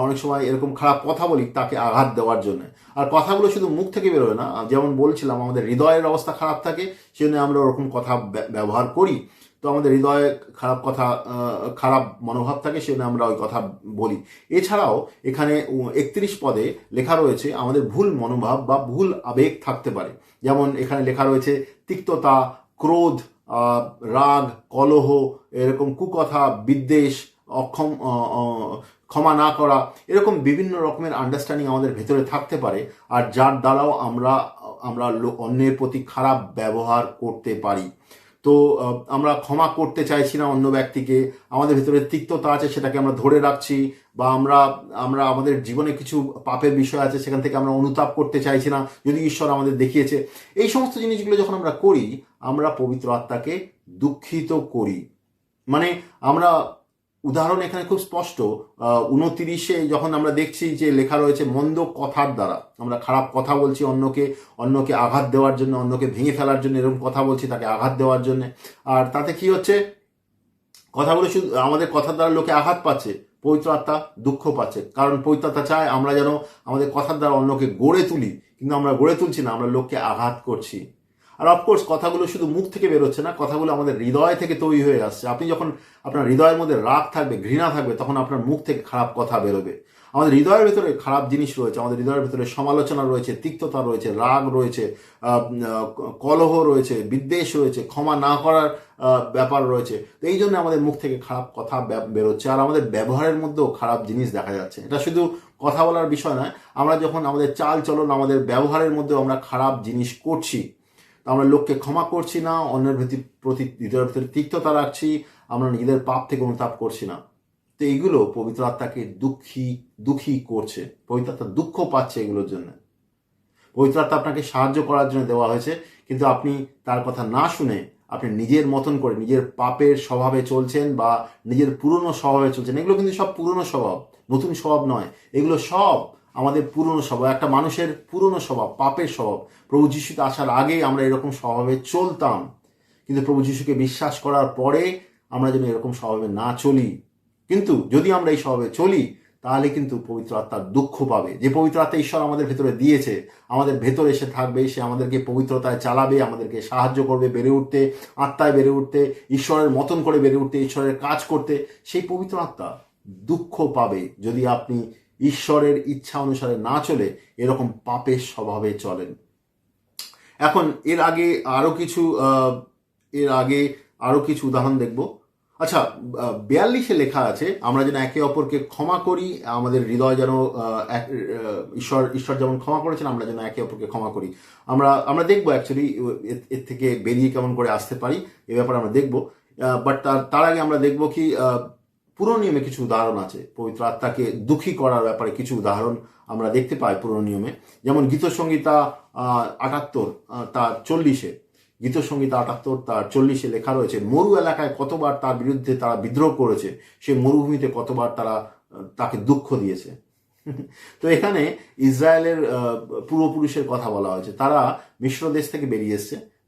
অনেক সময় এরকম খারাপ কথা বলি তাকে আঘাত দেওয়ার জন্য। আর কথাগুলো শুধু মুখ থেকে বেরোয় না, যেমন বলছিলাম আমাদের হৃদয়ের অবস্থা খারাপ থাকে, সেজন্য আমরা ওরকম কথা ব্যবহার করি। তো আমাদের হৃদয়ে খারাপ মনোভাব থাকে, সেজন্য আমরা ওই কথা বলি। এছাড়াও এখানে 31 লেখা রয়েছে আমাদের ভুল মনোভাব বা ভুল আবেগ থাকতে পারে। যেমন এখানে লেখা রয়েছে তিক্ততা, ক্রোধ, রাগ, কলহ, এরকম কুকথা, বিদ্বেষ, ক্ষমা না করা, এরকম বিভিন্ন রকমের আন্ডারস্ট্যান্ডিং আমাদের ভেতরে থাকতে পারে। আর যার দ্বারাও আমরা অন্যের প্রতি খারাপ ব্যবহার করতে পারি। তো আমরা ক্ষমা করতে চাইছি না অন্য ব্যক্তিকে, আমাদের ভিতরে তিক্ততা আছে সেটাকে আমরা ধরে রাখছি, বা আমরা আমরা আমাদের জীবনে কিছু পাপের বিষয় আছে, সেখান থেকে আমরা অনুতাপ করতে চাইছি না, যদি ঈশ্বর আমাদের দেখিয়েছে। এই সমস্ত জিনিসগুলো যখন আমরা করি, আমরা পবিত্র আত্মাকে দুঃখিত করি। মানে আমরা, উদাহরণ এখানে খুব স্পষ্ট, 29 যখন আমরা দেখছি যে লেখা রয়েছে, মন্দ কথার দ্বারা আমরা খারাপ কথা বলছি, অন্যকে আঘাত দেওয়ার জন্য, অন্যকে ভেঙে ফেলার জন্য এরকম কথা বলছি, তাকে আঘাত দেওয়ার জন্য। আর তাতে কি হচ্ছে, কথাগুলো শুধু আমাদের কথার দ্বারা লোকে আঘাত পাচ্ছে, পবিত্র আত্মা দুঃখ পাচ্ছে। কারণ পবিত্র আত্মা চায় আমরা যেন আমাদের কথার দ্বারা অন্যকে গড়ে তুলি, কিন্তু আমরা গড়ে তুলছি না, আমরা লোককে আঘাত করছি। আর অফকোর্স কথাগুলো শুধু মুখ থেকে বেরোচ্ছে না, কথাগুলো আমাদের হৃদয় থেকে তৈরি হয়ে আসছে। আপনি যখন আপনার হৃদয়ের মধ্যে রাগ থাকবে, ঘৃণা থাকবে, তখন আপনার মুখ থেকে খারাপ কথা বেরোবে। আমাদের হৃদয়ের ভেতরে খারাপ জিনিস রয়েছে, আমাদের হৃদয়ের ভেতরে সমালোচনা রয়েছে, তিক্ততা রয়েছে, রাগ রয়েছে, কলহ রয়েছে, বিদ্বেষ রয়েছে, ক্ষমা না করার ব্যাপার রয়েছে। তো এই জন্য আমাদের মুখ থেকে খারাপ কথা বেরোচ্ছে, আর আমাদের ব্যবহারের মধ্যেও খারাপ জিনিস দেখা যাচ্ছে। এটা শুধু কথা বলার বিষয় নয়, আমরা যখন আমাদের চাল চলন, আমাদের ব্যবহারের মধ্যেও আমরা খারাপ জিনিস করছি, আমরা লোককে ক্ষমা করছি না, অন্যের প্রতি হৃদয়ের ভিতরে তিক্ততা রাখছি, আমরা নিজেদের পাপ থেকে অনুতাপ করছি না। তো এইগুলো পবিত্র আত্মাকে দুঃখী করছে, পবিত্র আত্মা দুঃখ পাচ্ছে এগুলোর জন্য। পবিত্র আত্মা আপনাকে সাহায্য করার জন্য দেওয়া হয়েছে, কিন্তু আপনি তার কথা না শুনে আপনি নিজের মতন করে নিজের পাপের স্বভাবে চলছেন, বা নিজের পুরনো স্বভাবে চলছেন। এগুলো কিন্তু সব পুরনো স্বভাব, নতুন স্বভাব নয়। এগুলো সব আমাদের পুরনো স্বভাব, একটা মানুষের পুরনো স্বভাব, পাপের স্বভাব। প্রভু যিশুতে আসার আগে আমরা এরকম স্বভাবে চলতাম, কিন্তু প্রভু যিশুকে বিশ্বাস করার পরে আমরা যেন এরকম স্বভাবে না চলি। কিন্তু যদি আমরা এই স্বভাবে চলি, তাহলে কিন্তু পবিত্র আত্মার দুঃখ পাবে। যে পবিত্র আত্মা ঈশ্বর আমাদের ভেতরে দিয়েছে, আমাদের ভেতরে এসে থাকবে, সে আমাদেরকে পবিত্রতায় চালাবে, আমাদেরকে সাহায্য করবে বেড়ে উঠতে, আত্মায় বেড়ে উঠতে, ঈশ্বরের মতন করে বেড়ে উঠতে, ঈশ্বরের কাজ করতে। সেই পবিত্র আত্মা দুঃখ পাবে যদি আপনি ঈশ্বরের ইচ্ছা অনুসারে না চলে এরকম পাপের স্বভাবে চলেন। এখন এর আগে আরো কিছু উদাহরণ দেখব। আচ্ছা, 42 লেখা আছে, আমরা যেন একে অপরকে ক্ষমা করি, আমাদের হৃদয় যেন ঈশ্বর যেমন ক্ষমা করেছেন, আমরা যেন একে অপরকে ক্ষমা করি। আমরা দেখবো অ্যাকচুয়ালি এর থেকে বেরিয়ে কেমন করে আসতে পারি, এ ব্যাপারে আমরা দেখবো। বাট তার আগে আমরা দেখবো কি, পুরনো নিয়মে কিছু উদাহরণ আছে পবিত্র আত্মাকে দুঃখী করার ব্যাপারে। কিছু উদাহরণ আমরা দেখতে পাই পুরনো নিয়মে, যেমন গীতসংহিতা 78 তার 40, গীতসংহিতা 78 তার 40 লেখা রয়েছে, মরু এলাকায় কতবার তার বিরুদ্ধে তারা বিদ্রোহ করেছে, সে মরুভূমিতে কতবার তাকে দুঃখ দিয়েছে। তো এখানে ইসরায়েলের পূর্বপুরুষের কথা বলা হয়েছে। তারা মিশ্র দেশ থেকে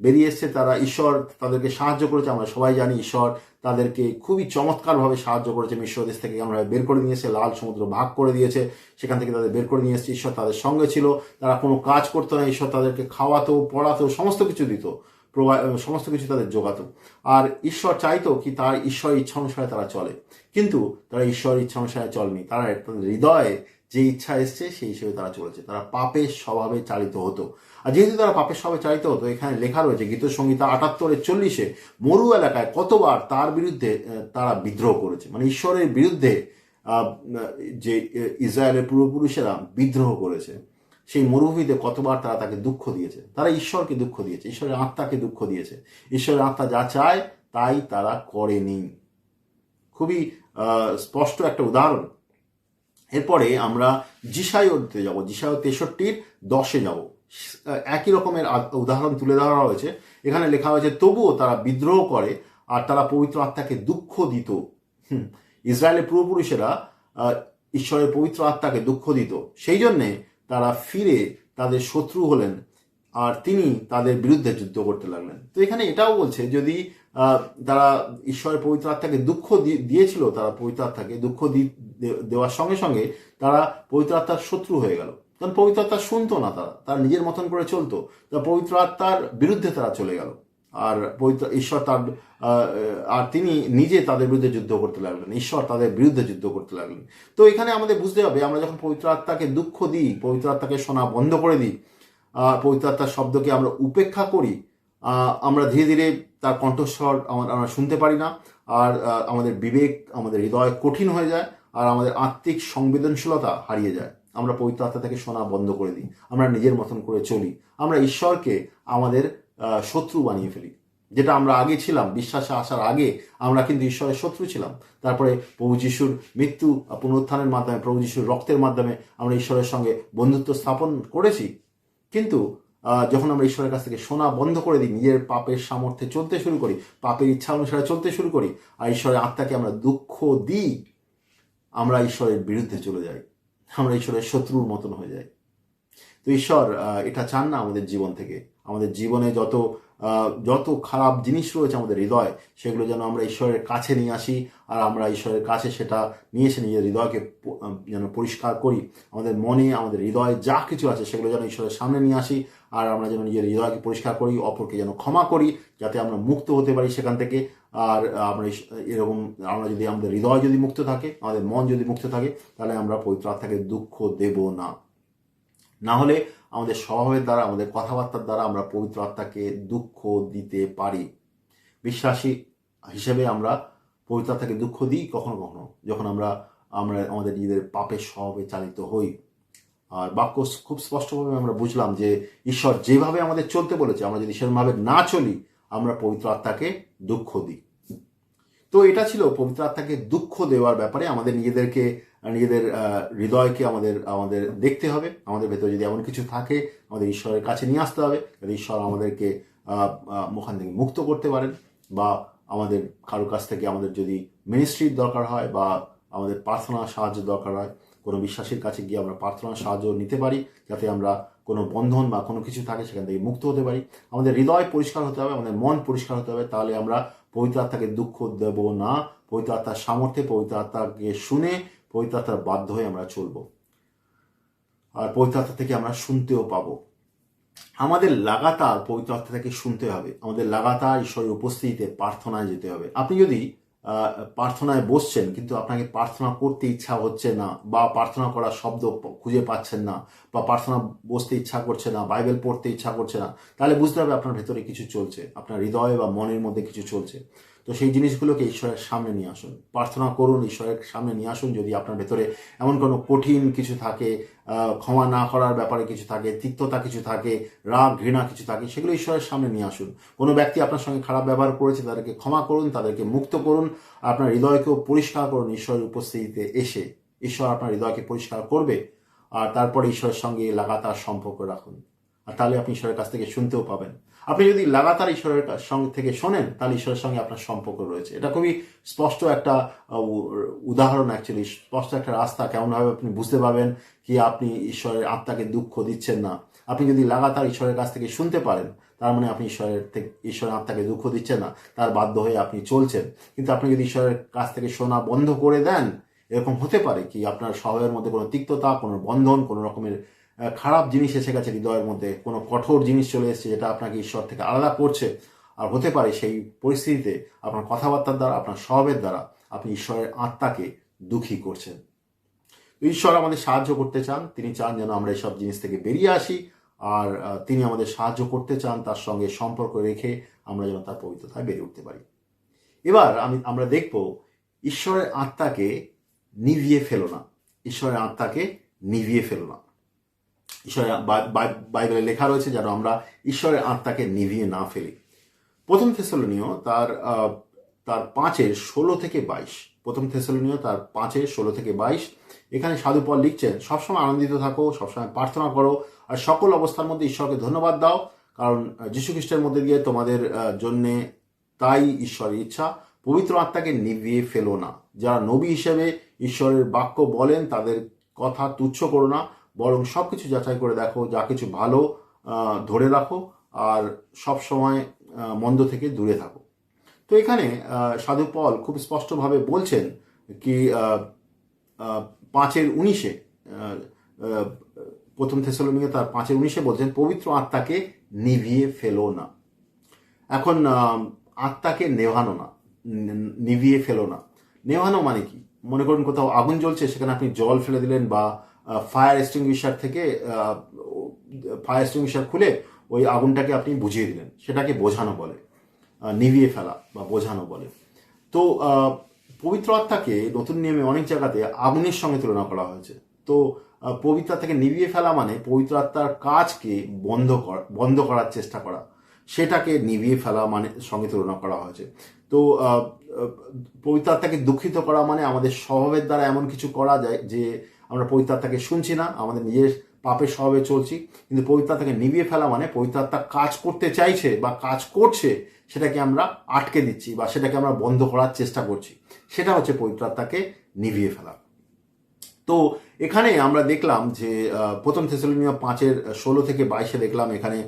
বেরিয়ে এসছে, তারা, ঈশ্বর তাদেরকে সাহায্য করেছে। আমরা সবাই জানি ঈশ্বর তাদেরকে খুবই চমৎকারভাবে সাহায্য করেছে। মিশ্র দেশ থেকে আমরা বের করে নিয়েছে, লাল সমুদ্র ভাগ করে দিয়েছে, সেখান থেকে তাদের বের করে নিয়ে এসছে। ঈশ্বর তাদের সঙ্গে ছিল, তারা কোনো কাজ করতো না, ঈশ্বর তাদেরকে খাওয়াতো, পড়াতো, সমস্ত কিছু দিত, সমস্ত কিছু তাদের যোগাতো। আর ঈশ্বর চাইতো কি তার ঈশ্বরের ইচ্ছা অনুসারে তারা চলে, কিন্তু তারা ঈশ্বরের ইচ্ছা অনুসারে চলেনি। তারা তাদের হৃদয়ে যে ইচ্ছা এসছে সেই হিসেবে তারা চলেছে, তারা পাপের স্বভাবে চালিত হতো। আর যেহেতু তারা পাপের স্বভাবে চালিত হতো, এখানে লেখা রয়েছে গীতসংহিতা 78 40, মরু এলাকায় কতবার তার বিরুদ্ধে তারা বিদ্রোহ করেছে। মানে ঈশ্বরের বিরুদ্ধে যে ইসরায়েলের পূর্বপুরুষেরা বিদ্রোহ করেছে, সেই মরুভূমিতে কতবার তারা তাকে দুঃখ দিয়েছে, তারা ঈশ্বরকে দুঃখ দিয়েছে, ঈশ্বরের আত্মাকে দুঃখ দিয়েছে। ঈশ্বরের আত্মা যা চায় তাই তারা করেনি। খুবই স্পষ্ট একটা উদাহরণ। এরপরে আমরা যিশাইতে যাব, যিশাই 63:10 যাব। একই রকমের উদাহরণ তুলে ধরা হয়েছে। এখানে লেখা হয়েছে, তবুও তারা বিদ্রোহ করে আর তারা পবিত্র আত্মাকে দুঃখ দিত। ইসরায়েলের পূর্বপুরুষেরা ঈশ্বরের পবিত্র আত্মাকে দুঃখ দিত, সেই জন্যে তারা ফিরে তাদের শত্রু হলেন আর তিনি তাদের বিরুদ্ধে যুদ্ধ করতে লাগলেন। তো এখানে এটাও বলছে, যদি তারা ঈশ্বরের পবিত্র আত্মাকে দুঃখ দিয়েছিল, তারা পবিত্র আত্মাকে দুঃখ দেওয়ার সঙ্গে সঙ্গে তারা পবিত্র আত্মার শত্রু হয়ে গেল। কারণ পবিত্র আত্মা শুনতো না, তারা নিজের মতন করে চলতো, তা পবিত্র আত্মার বিরুদ্ধে তারা চলে গেল। আর ঈশ্বর আর তিনি নিজে তাদের বিরুদ্ধে যুদ্ধ করতে লাগলেন, ঈশ্বর তাদের বিরুদ্ধে যুদ্ধ করতে লাগলেন। তো এখানে আমাদের বুঝতে হবে, আমরা যখন পবিত্র আত্মাকে দুঃখ দিই, পবিত্র আত্মাকে শোনা বন্ধ করে দিই, পবিত্র আত্মার শব্দকে আমরা উপেক্ষা করি, আমরা ধীরে ধীরে তার কণ্ঠস্বর আমরা শুনতে পারি না, আর আমাদের বিবেক, আমাদের হৃদয় কঠিন হয়ে যায়, আর আমাদের আত্মিক সংবেদনশীলতা হারিয়ে যায়। আমরা পবিত্র আত্মা থেকে শোনা বন্ধ করে দিই, আমরা নিজের মতন করে চলি, আমরা ঈশ্বরকে আমাদের শত্রু বানিয়ে ফেলি। যেটা আমরা আগে ছিলাম, বিশ্বাসে আসার আগে আমরা কিন্তু ঈশ্বরের শত্রু ছিলাম। তারপরে প্রভু যিশুর মৃত্যু পুনরুত্থানের মাধ্যমে, প্রভু যিশুর রক্তের মাধ্যমে আমরা ঈশ্বরের সঙ্গে বন্ধুত্ব স্থাপন করেছি। কিন্তু যখন আমরা ঈশ্বরের কাছ থেকে শোনা বন্ধ করে দিই, নিজের পাপের সামর্থ্যে চলতে শুরু করি, পাপের ইচ্ছা অনুসারে চলতে শুরু করি, আর ঈশ্বরের আত্মাকে আমরা দুঃখ দিই, আমরা ঈশ্বরের বিরুদ্ধে চলে যাই, আমরা ঈশ্বরের শত্রুর মতন হয়ে যাই। তো ঈশ্বর এটা চান না আমাদের জীবন থেকে। আমাদের জীবনে যত খারাপ জিনিস রয়েছে আমাদের হৃদয়, সেগুলো যেন আমরা ঈশ্বরের কাছে নিয়ে আসি, আর আমরা ঈশ্বরের কাছে সেটা নিয়ে এসে নিজের হৃদয়কে যেন পরিষ্কার করি। আমাদের মনে, আমাদের হৃদয়ে যা কিছু আছে সেগুলো যেন ঈশ্বরের সামনে নিয়ে আসি, আর আমরা যেন নিজের হৃদয়কে পরিষ্কার করি, অপরকে যেন ক্ষমা করি, যাতে আমরা মুক্ত হতে পারি সেখান থেকে। আর আমরা এরকম, আমরা যদি আমাদের হৃদয় যদি মুক্ত থাকে, আমাদের মন যদি মুক্ত থাকে, তাহলে আমরা পবিত্র আত্মাকে দুঃখ দেব না। না হলে আমাদের স্বভাবের দ্বারা, আমাদের কথাবার্তার দ্বারা আমরা পবিত্র আত্মাকে দুঃখ দিতে পারি। বিশ্বাসী হিসেবে আমরা পবিত্র আত্মাকে দুঃখ দিই কখনো কখনো, যখন আমরা আমাদের নিজেদের পাপের স্বভাবে চালিত হই। আর বাক্য খুব স্পষ্টভাবে আমরা বুঝলাম যে ঈশ্বর যেভাবে আমাদের চলতে বলেছে, আমরা যদি সেরকমভাবে না চলি, আমরা পবিত্র আত্মাকে দুঃখ দিই। তো এটা ছিল পবিত্র আত্মাকে দুঃখ দেওয়ার ব্যাপারে। আমাদের নিজেদের হৃদয়কে আমাদের দেখতে হবে। আমাদের ভেতরে যদি এমন কিছু থাকে, আমাদের ঈশ্বরের কাছে নিয়ে আসতে হবে, যাতে ঈশ্বর আমাদেরকে ওখান থেকে মুক্ত করতে পারেন। বা আমাদের কারোর কাছ থেকে আমাদের যদি মিনিস্ট্রির দরকার হয়, বা আমাদের প্রার্থনার সাহায্য দরকার হয়, কোনো বিশ্বাসীর কাছে গিয়ে আমরা প্রার্থনার সাহায্য নিতে পারি, যাতে আমরা কোনো বন্ধন বা কোনো কিছু থাকে সেখান থেকে মুক্ত হতে পারি। আমাদের হৃদয় পরিষ্কার হতে হবে, আমাদের মন পরিষ্কার হতে হবে, তাহলে আমরা পবিত্র আত্মাকে দুঃখ দেব না। পবিত্র আত্মার সামর্থ্যে, পবিত্র আত্মাকে শুনে, পবিত্র আত্মার বাধ্য হয়ে আমরা চলবো, আর পবিত্র আত্মা থেকে আমরা শুনতেও পাবো। আমাদের লাগাতার পবিত্র আত্মা থেকে শুনতে হবে, আমাদের লাগাতার ঈশ্বরের উপস্থিতিতে প্রার্থনায় যেতে হবে। আপনি যদি প্রার্থনায় বসছেন, কিন্তু আপনাকে প্রার্থনা করতে ইচ্ছা হচ্ছে না, বা প্রার্থনা করার শব্দ খুঁজে পাচ্ছেন না, বা প্রার্থনা বসতে ইচ্ছা করছে না, বাইবেল পড়তে ইচ্ছা করছে না, তাহলে বুঝতে হবে আপনার ভেতরে কিছু চলছে, আপনার হৃদয় বা মনের মধ্যে কিছু চলছে। তো সেই জিনিসগুলোকে ঈশ্বরের সামনে নিয়ে আসুন, প্রার্থনা করুন, ঈশ্বরের সামনে নিয়ে আসুন। যদি আপনার ভেতরে এমন কোনো কঠিন কিছু থাকে, ক্ষমা না করার ব্যাপারে কিছু থাকে, তিক্ততা কিছু থাকে, রাগ ঘৃণা কিছু থাকে, সেগুলো ঈশ্বরের সামনে নিয়ে আসুন। কোনো ব্যক্তি আপনার সঙ্গে খারাপ ব্যবহার করেছে, তাদেরকে ক্ষমা করুন, তাদেরকে মুক্ত করুন, আপনার হৃদয়কেও পরিষ্কার করুন। ঈশ্বরের উপস্থিতিতে এসে ঈশ্বর আপনার হৃদয়কে পরিষ্কার করবে, আর তারপরে ঈশ্বরের সঙ্গে লাগাতার সম্পর্ক রাখুন, আর তাহলে আপনি ঈশ্বরের কাছ থেকে শুনতেও পাবেন। আপনি যদি লাগাতার ঈশ্বরের সঙ্গে থেকে শোনেন, তাহলে ঈশ্বরের সঙ্গে আপনার সম্পর্ক রয়েছে। এটা খুবই স্পষ্ট একটা উদাহরণ, অ্যাকচুয়ালি স্পষ্ট একটা রাস্তা, কেমনভাবে আপনি বুঝতে পারবেন কি আপনি ঈশ্বরের আত্মাকে দুঃখ দিচ্ছেন না। আপনি যদি লাগাতার ঈশ্বরের কাছ থেকে শুনতে পারেন, তার মানে আপনি ঈশ্বরের আত্মাকে দুঃখ দিচ্ছেন না, তার বাধ্য হয়ে আপনি চলছেন। কিন্তু আপনি যদি ঈশ্বরের কাছ থেকে শোনা বন্ধ করে দেন, এরকম হতে পারে কি আপনার স্বভাবের মধ্যে কোনো তিক্ততা, কোনো বন্ধন, কোনো রকমের খারাপ জিনিস এসে গেছে হৃদয়ের মধ্যে, কোনো কঠোর জিনিস চলে এসেছে, যেটা আপনাকে ঈশ্বর থেকে আলাদা করছে। আর হতে পারে সেই পরিস্থিতিতে আপনার কথাবার্তার দ্বারা, আপনার স্বভাবের দ্বারা আপনি ঈশ্বরের আত্মাকে দুঃখী করছেন। ঈশ্বর আমাদের সাহায্য করতে চান, তিনি চান যেন আমরা এইসব জিনিস থেকে বেরিয়ে আসি, আর তিনি আমাদের সাহায্য করতে চান, তার সঙ্গে সম্পর্ক রেখে আমরা যেন তার পবিত্রতায় বেরিয়ে উঠতে পারি। এবার আমরা দেখব, ঈশ্বরের আত্মাকে নিভিয়ে ফেলো না। ঈশ্বরের আত্মাকে নিভিয়ে ফেলো না। ঈশ্বরের বাইবেলে লেখা রয়েছে যেন আমরা ঈশ্বরের আত্মাকে নিভিয়ে না ফেলি। প্রথম থেসলোনীয় তার 5:16-22, প্রথম থেসলোনীয় তার 5:16-22, এখানে সাধু পল লিখছেন, সবসময় আনন্দিত থাকো, সবসময় প্রার্থনা করো, আর সকল অবস্থার মধ্যে ঈশ্বরকে ধন্যবাদ দাও, কারণ যীশু খ্রিস্টের মধ্যে দিয়ে তোমাদের জন্যে তাই ঈশ্বরের ইচ্ছা। পবিত্র আত্মাকে নিভিয়ে ফেলো না। যারা নবী হিসেবে ঈশ্বরের বাক্য বলেন, তাদের কথা তুচ্ছ করো না, বরং সব কিছু যাচাই করে দেখো, যা কিছু ভালো ধরে রাখো, আর সব সময় মন্দ থেকে দূরে থাকো। তো এখানে সাধু পল খুব স্পষ্টভাবে বলছেন কি 5:19, প্রথম থেসলোনিকে তার 5:19 বলছেন, পবিত্র আত্মাকে নিভিয়ে ফেলো না। এখন আত্মাকে নেভানো না, নিভিয়ে ফেলো না। নেভানো মানে কি? মনে করুন কোথাও আগুন জ্বলছে, সেখানে আপনি জল ফেলে দিলেন, বা ফায়ার এক্সটিংগুইশার খুলে ওই আগুনটাকে আপনি বুঝিয়ে দিলেন, সেটাকে বোঝানো বলে, নিভিয়ে ফেলা বা বোঝানো বলে। তো পবিত্র আত্মাকে নতুন নিয়মে অনেক জায়গাতে আগুনের সঙ্গে তুলনা করা হয়েছে। তো পবিত্র আত্মাকে নিভিয়ে ফেলা মানে পবিত্র আত্মার কাজকে বন্ধ করার চেষ্টা করা। সেটাকে নিভিয়ে ফেলা মানে সঙ্গে তুলনা করা হয়েছে। তো পবিত্র আত্মাকে দুঃখিত করা মানে আমাদের স্বভাবের দ্বারা এমন কিছু করা যায় যে আমরা পবিত্র আত্মাকে শুনছি না, আমাদের নিজের পাপের স্বভাবে চলছি। কিন্তু পবিত্র আত্মাকে নিভিয়ে ফেলা মানে পবিত্র আত্মা কাজ করতে চাইছে বা কাজ করছে, সেটাকে আমরা আটকে দিচ্ছি বা সেটাকে আমরা বন্ধ করার চেষ্টা করছি, সেটা হচ্ছে পবিত্র আত্মাকে নিভিয়ে ফেলা। তো এখানে আমরা দেখলাম যে প্রথম থেসেলনীয় 5:16-22 দেখলাম এখানে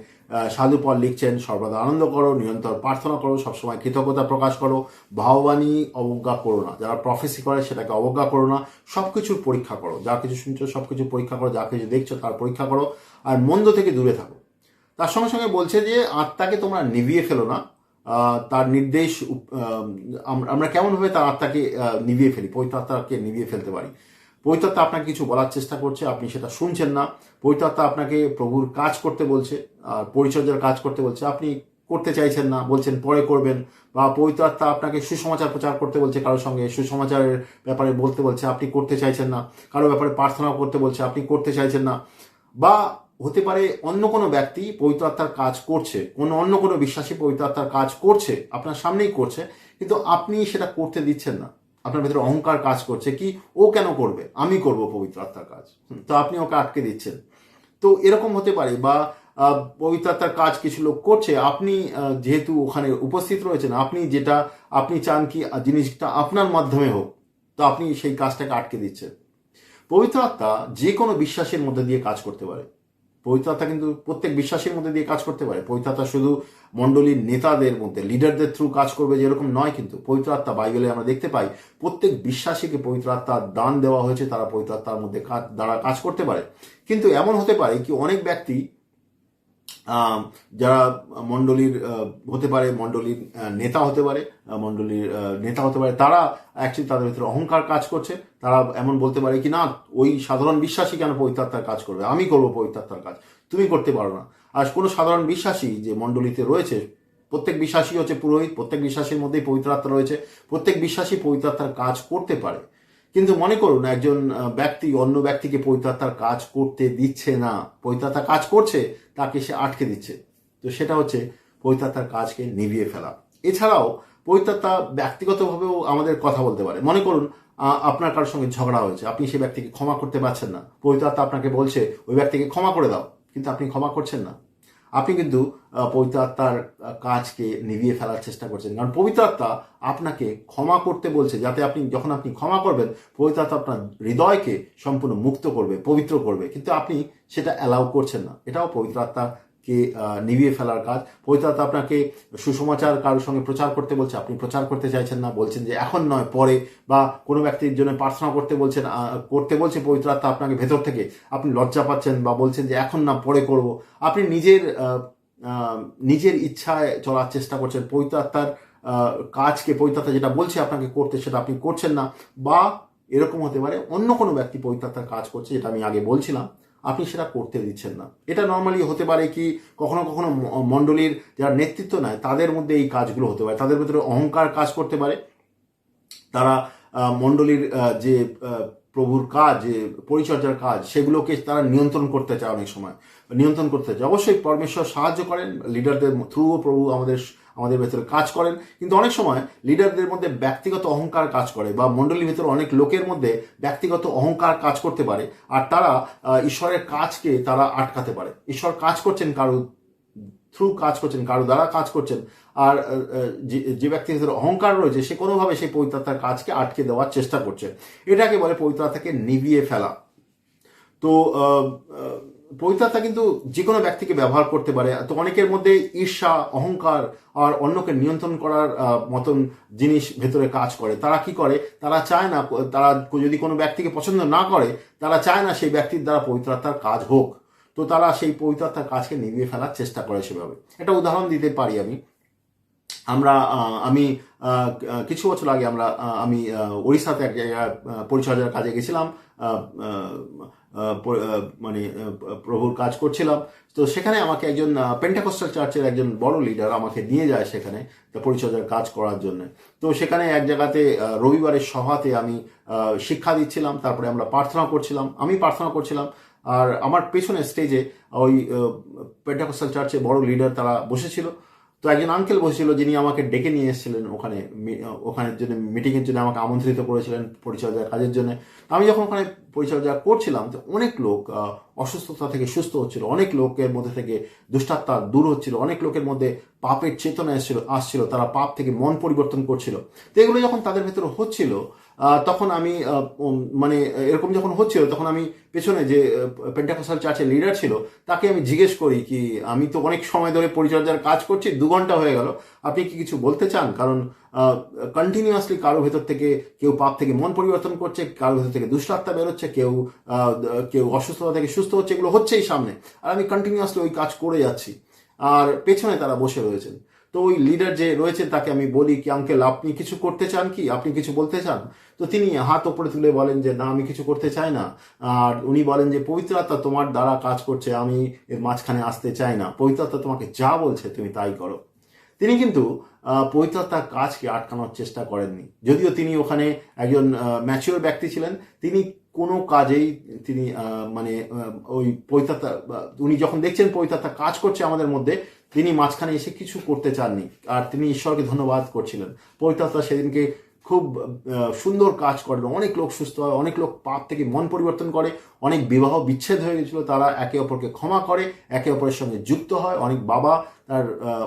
সাধু পল লিখছেন, সর্বদা আনন্দ করো, নিরন্তর প্রার্থনা করো, সবসময় কৃতজ্ঞতা প্রকাশ করো, ভাববাণী অবজ্ঞা করো না। যারা প্রফেসি করে সেটাকে অবজ্ঞা করো না, সবকিছুর পরীক্ষা করো, যা কিছু শুনছো সবকিছু পরীক্ষা করো, যা কিছু দেখছো তার পরীক্ষা করো, আর মন্দ থেকে দূরে থাকো। তার সঙ্গে সঙ্গে বলছে যে আত্মাকে তোমরা নিভিয়ে ফেলো না। তার নির্দেশ আমরা কেমনভাবে তার আত্মাকে নিভিয়ে ফেলি, পবিত্র আত্মাকে নিভিয়ে ফেলতে পারি। পবিত্র আত্মা আপনাকে কিছু বলার চেষ্টা করছে, আপনি সেটা শুনছেন না। পবিত্র আত্মা আপনাকে প্রভুর কাজ করতে বলছে, আর পরিচর্যার কাজ করতে বলছে, আপনি করতে চাইছেন না, বলছেন পরে করবেন। বা পবিত্র আত্মা আপনাকে সুসমাচার প্রচার করতে বলছে, কারোর সঙ্গে সুসমাচারের ব্যাপারে বলতে বলছে, আপনি করতে চাইছেন না। কারো ব্যাপারে প্রার্থনা করতে বলছে, আপনি করতে চাইছেন না। বা হতে পারে অন্য কোনো ব্যক্তি পবিত্র আত্মার কাজ করছে, অন্য কোনো বিশ্বাসী পবিত্র আত্মার কাজ করছে, আপনার সামনেই করছে, কিন্তু আপনি সেটা করতে দিচ্ছেন না। আপনার ভেতরে অহংকার কাজ করছে, কি ও কেন করবে, আমি করব পবিত্র আত্মার কাজ, তো আপনি ওকে আটকে দিচ্ছেন। তো এরকম হতে পারে। বা পবিত্র আত্মার কাজ কিছু লোক করছে, আপনি যেহেতু ওখানে উপস্থিত রয়েছেন, আপনি চান কি জিনিসটা আপনার মাধ্যমে হোক, তো আপনি সেই কাজটাকে আটকে দিচ্ছেন। পবিত্র আত্মা যে কোনো বিশ্বাসের মধ্যে দিয়ে কাজ করতে পারে। পবিত্র আত্মা কিন্তু প্রত্যেক বিশ্বাসের মধ্যে দিয়ে কাজ করতে পারে। পবিত্র আত্মা শুধু মণ্ডলীর নেতাদের মধ্যে, লিডারদের থ্রু কাজ করবে যেরকম নয়, কিন্তু পবিত্র আত্মা বাইবেলে আমরা দেখতে পাই প্রত্যেক বিশ্বাসীকে পবিত্র আত্মার দান দেওয়া হয়েছে, তারা পবিত্র আত্মার মধ্যে দ্বারা কাজ করতে পারে। কিন্তু এমন হতে পারে কি অনেক ব্যক্তি যারা মণ্ডলীর হতে পারে, মণ্ডলীর নেতা হতে পারে, তারা অ্যাকচুয়ালি তাদের ভিতরে অহংকার কাজ করছে। তারা এমন বলতে পারে কি না, ওই সাধারণ বিশ্বাসী কেন পবিত্র আত্মার কাজ করবে, আমি করবো পবিত্র আত্মার কাজ, তুমি করতে পারো না। আর কোনো সাধারণ বিশ্বাসী যে মণ্ডলীতে রয়েছে, প্রত্যেক বিশ্বাসী হচ্ছে পুরোহিত, প্রত্যেক বিশ্বাসীর মধ্যেই পবিত্র আত্মা রয়েছে, প্রত্যেক বিশ্বাসী পবিত্র আত্মার কাজ করতে পারে। কিন্তু মনে করুন একজন ব্যক্তি অন্য ব্যক্তিকে পবিত্র আত্মার কাজ করতে দিচ্ছে না, পবিত্র আত্মা কাজ করছে তাকে সে আটকে দিচ্ছে, তো সেটা হচ্ছে পবিত্র আত্মার কাজকে নিভিয়ে ফেলা। এছাড়াও পবিত্র আত্মা ব্যক্তিগতভাবেও আমাদের কথা বলতে পারে। মনে করুন আপনার কারোর সঙ্গে ঝগড়া হয়েছে, আপনি সেই ব্যক্তিকে ক্ষমা করতে পারছেন না, পবিত্র আত্মা আপনাকে বলছে ওই ব্যক্তিকে ক্ষমা করে দাও, কিন্তু আপনি ক্ষমা করছেন না। আপনি কিন্তু পবিত্র আত্মার কাজকে নিভিয়ে ফেলার চেষ্টা করছেন। কারণ পবিত্র আত্মা আপনাকে ক্ষমা করতে বলছে, যাতে যখন আপনি ক্ষমা করবেন, পবিত্র আত্মা আপনার হৃদয়কে সম্পূর্ণ মুক্ত করবে, পবিত্র করবে, কিন্তু আপনি সেটা অ্যালাউ করছেন না। এটাও পবিত্র আত্মাকে নিভিয়ে ফেলার কাজ। পবিত্র আত্মা আপনাকে সুসমাচার কারোর সঙ্গে প্রচার করতে বলছে, আপনি প্রচার করতে চাইছেন না, বলছেন যে এখন নয় পরে। বা কোনো ব্যক্তির জন্য প্রার্থনা করতে বলছে পবিত্র আত্মা আপনাকে ভেতর থেকে, আপনি লজ্জা পাচ্ছেন বা বলছেন যে এখন না পরে করব। আপনি নিজের ইচ্ছায় চলার চেষ্টা করছেন, পবিত্র আত্মার কাজকে পবিত্র আত্মা যেটা বলছে আপনাকে করতে সেটা আপনি করছেন না। বা এরকম হতে পারে অন্য কোনো ব্যক্তি পবিত্র আত্মার কাজ করছে, যেটা আমি আগে বলছিলাম, আপনি সেটা করতে দিচ্ছেন না। এটা নর্মালি হতে পারে কি কখনো কখনো মণ্ডলীর যারা নেতৃত্ব নেয় তাদের মধ্যে এই কাজগুলো হতে পারে, তাদের ভিতরে অহংকার কাজ করতে পারে। তারা মণ্ডলীর যে প্রভুর কাজ, যে পরিচর্যার কাজ, সেগুলোকে তারা নিয়ন্ত্রণ করতে চায়, অনেক সময় নিয়ন্ত্রণ করতে চায়। অবশ্যই পরমেশ্বর সাহায্য করেন, লিডারদের থ্রুও প্রভু আমাদের ভেতরে কাজ করেন, কিন্তু অনেক সময় লিডারদের মধ্যে ব্যক্তিগত অহংকার কাজ করে, বা মণ্ডলীর ভেতরে অনেক লোকের মধ্যে ব্যক্তিগত অহংকার কাজ করতে পারে, আর তারা ঈশ্বরের কাজকে তারা আটকাতে পারে। ঈশ্বর কাজ করছেন কারো থ্রু, কাজ করছেন কারো দ্বারা, কাজ করছেন, আর যে ব্যক্তির ভিতরে অহংকার রয়েছে সে কোনোভাবে সেই পবিত্র আত্মার কাজকে আটকে দেওয়ার চেষ্টা করছে। এটাকে বলে পবিত্র আত্মাকে নিভিয়ে ফেলা। তো পবিত্র আত্মা কিন্তু যে কোনো ব্যক্তিকে ব্যবহার করতে পারে। তো অনেকের মধ্যে ঈর্ষা, অহংকার আর অন্যকে নিয়ন্ত্রণ করার মতন জিনিস ভেতরে কাজ করে। তারা কি করে, তারা চায় না, তারা যদি কোনো ব্যক্তিকে পছন্দ না করে, তারা চায় না সেই ব্যক্তির দ্বারা পবিত্র আত্মার কাজ হোক, তো তারা সেই পবিত্র আত্মার কাজকে নিভিয়ে ফেলার চেষ্টা করে সেভাবে। একটা উদাহরণ দিতে পারি আমি কিছু বছর আগে আমি ওড়িশাতে এক জায়গায় পরিচর্যার কাজে গেছিলাম, মানে প্রভুর কাজ করছিলাম। তো সেখানে আমাকে একজন পেন্টাকস্টাল চার্চের একজন বড় লিডার আমাকে নিয়ে যায় সেখানে পরিচর্যার কাজ করার জন্য। তো সেখানে এক জায়গাতে রবিবারের সভাতে আমি শিক্ষা দিচ্ছিলাম, তারপরে আমরা প্রার্থনা করছিলাম, আর আমার পেছনে স্টেজে ওই পেন্টাকস্টাল চার্চের বড় লিডার তারা বসেছিল। তো একজন আঙ্কেল বসেছিল যিনি আমাকে ডেকে নিয়ে এসেছিলেন ওখানে ওখানের জন্য মিটিংয়ের জন্য আমাকে আমন্ত্রিত করেছিলেন পরিচর্যার কাজের জন্য। আমি যখন ওখানে পরিচর্যা করছিলাম তো অনেক লোক অসুস্থতা থেকে সুস্থ হচ্ছিল, অনেক লোকের মধ্যে থেকে দুষ্টাত্মা দূর হচ্ছিল, অনেক লোকের মধ্যে পাপের চেতনা আসছিল, তারা পাপ থেকে মন পরিবর্তন করছিল। তো এগুলো যখন তাদের ভেতরে হচ্ছিল তখন আমি মানে এরকম যখন হচ্ছিল তখন আমি পেছনে যে পেন্টাকোস্টাল চার্চের লিডার ছিল তাকে আমি জিজ্ঞেস করি কি আমি তো অনেক সময় ধরে পরিচর্যার কাজ করছি, 2 ঘন্টা হয়ে গেল, আপনি কি কিছু বলতে চান? কারণ কন্টিনিউয়াসলি কারো ভেতর থেকে কেউ পাপ থেকে মন পরিবর্তন করছে, কারো ভেতর থেকে দুষ্টাত্মা বেরোচ্ছে, কেউ অসুস্থতা থেকে সুস্থ হচ্ছে, এগুলো হচ্ছেই সামনে, আর আমি কন্টিনিউয়াসলি ওই কাজ করে যাচ্ছি, আর পেছনে তারা বসে রয়েছেন। তো ওই লিডার যে রয়েছে তাকে আমি বলি কি আঙ্কেল আপনি কিছু করতে চান কি, আপনি কিছু বলতে চান? তো তিনি হাত ওপরে তুলে বলেন যে না আমি কিছু করতে চাই না। আর উনি বলেন যে পবিত্র আত্মা তোমার দ্বারা কাজ করছে, আমি এর মাঝখানে আসতে চাই না, পবিত্র আত্মা তোমাকে যা বলছে তুমি তাই করো। তিনি কিন্তু পবিত্র আত্মার কাজকে আটকানোর চেষ্টা করেননি, যদিও তিনি ওখানে একজন ম্যাচিওর ব্যক্তি ছিলেন। তিনি কোনো কাজেই তিনি মানে ওই পবিত্র আত্মা উনি যখন দেখছেন পবিত্র আত্মা কাজ করছে আমাদের মধ্যে, তিনি মাঝখানে এসে কিছু করতে চাননি, আর তিনি ঈশ্বরকে ধন্যবাদ করছিলেন। পবিত্র আত্মা সেদিনকে খুব সুন্দর কাজ করেন, অনেক লোক সুস্থ হয়, অনেক লোক পাপ থেকে মন পরিবর্তন করে, অনেক বিবাহ বিচ্ছেদ হয়ে গেছিল, তারা একে অপরকে ক্ষমা করে, একে অপরের সঙ্গে যুক্ত হয়। অনেক বাবা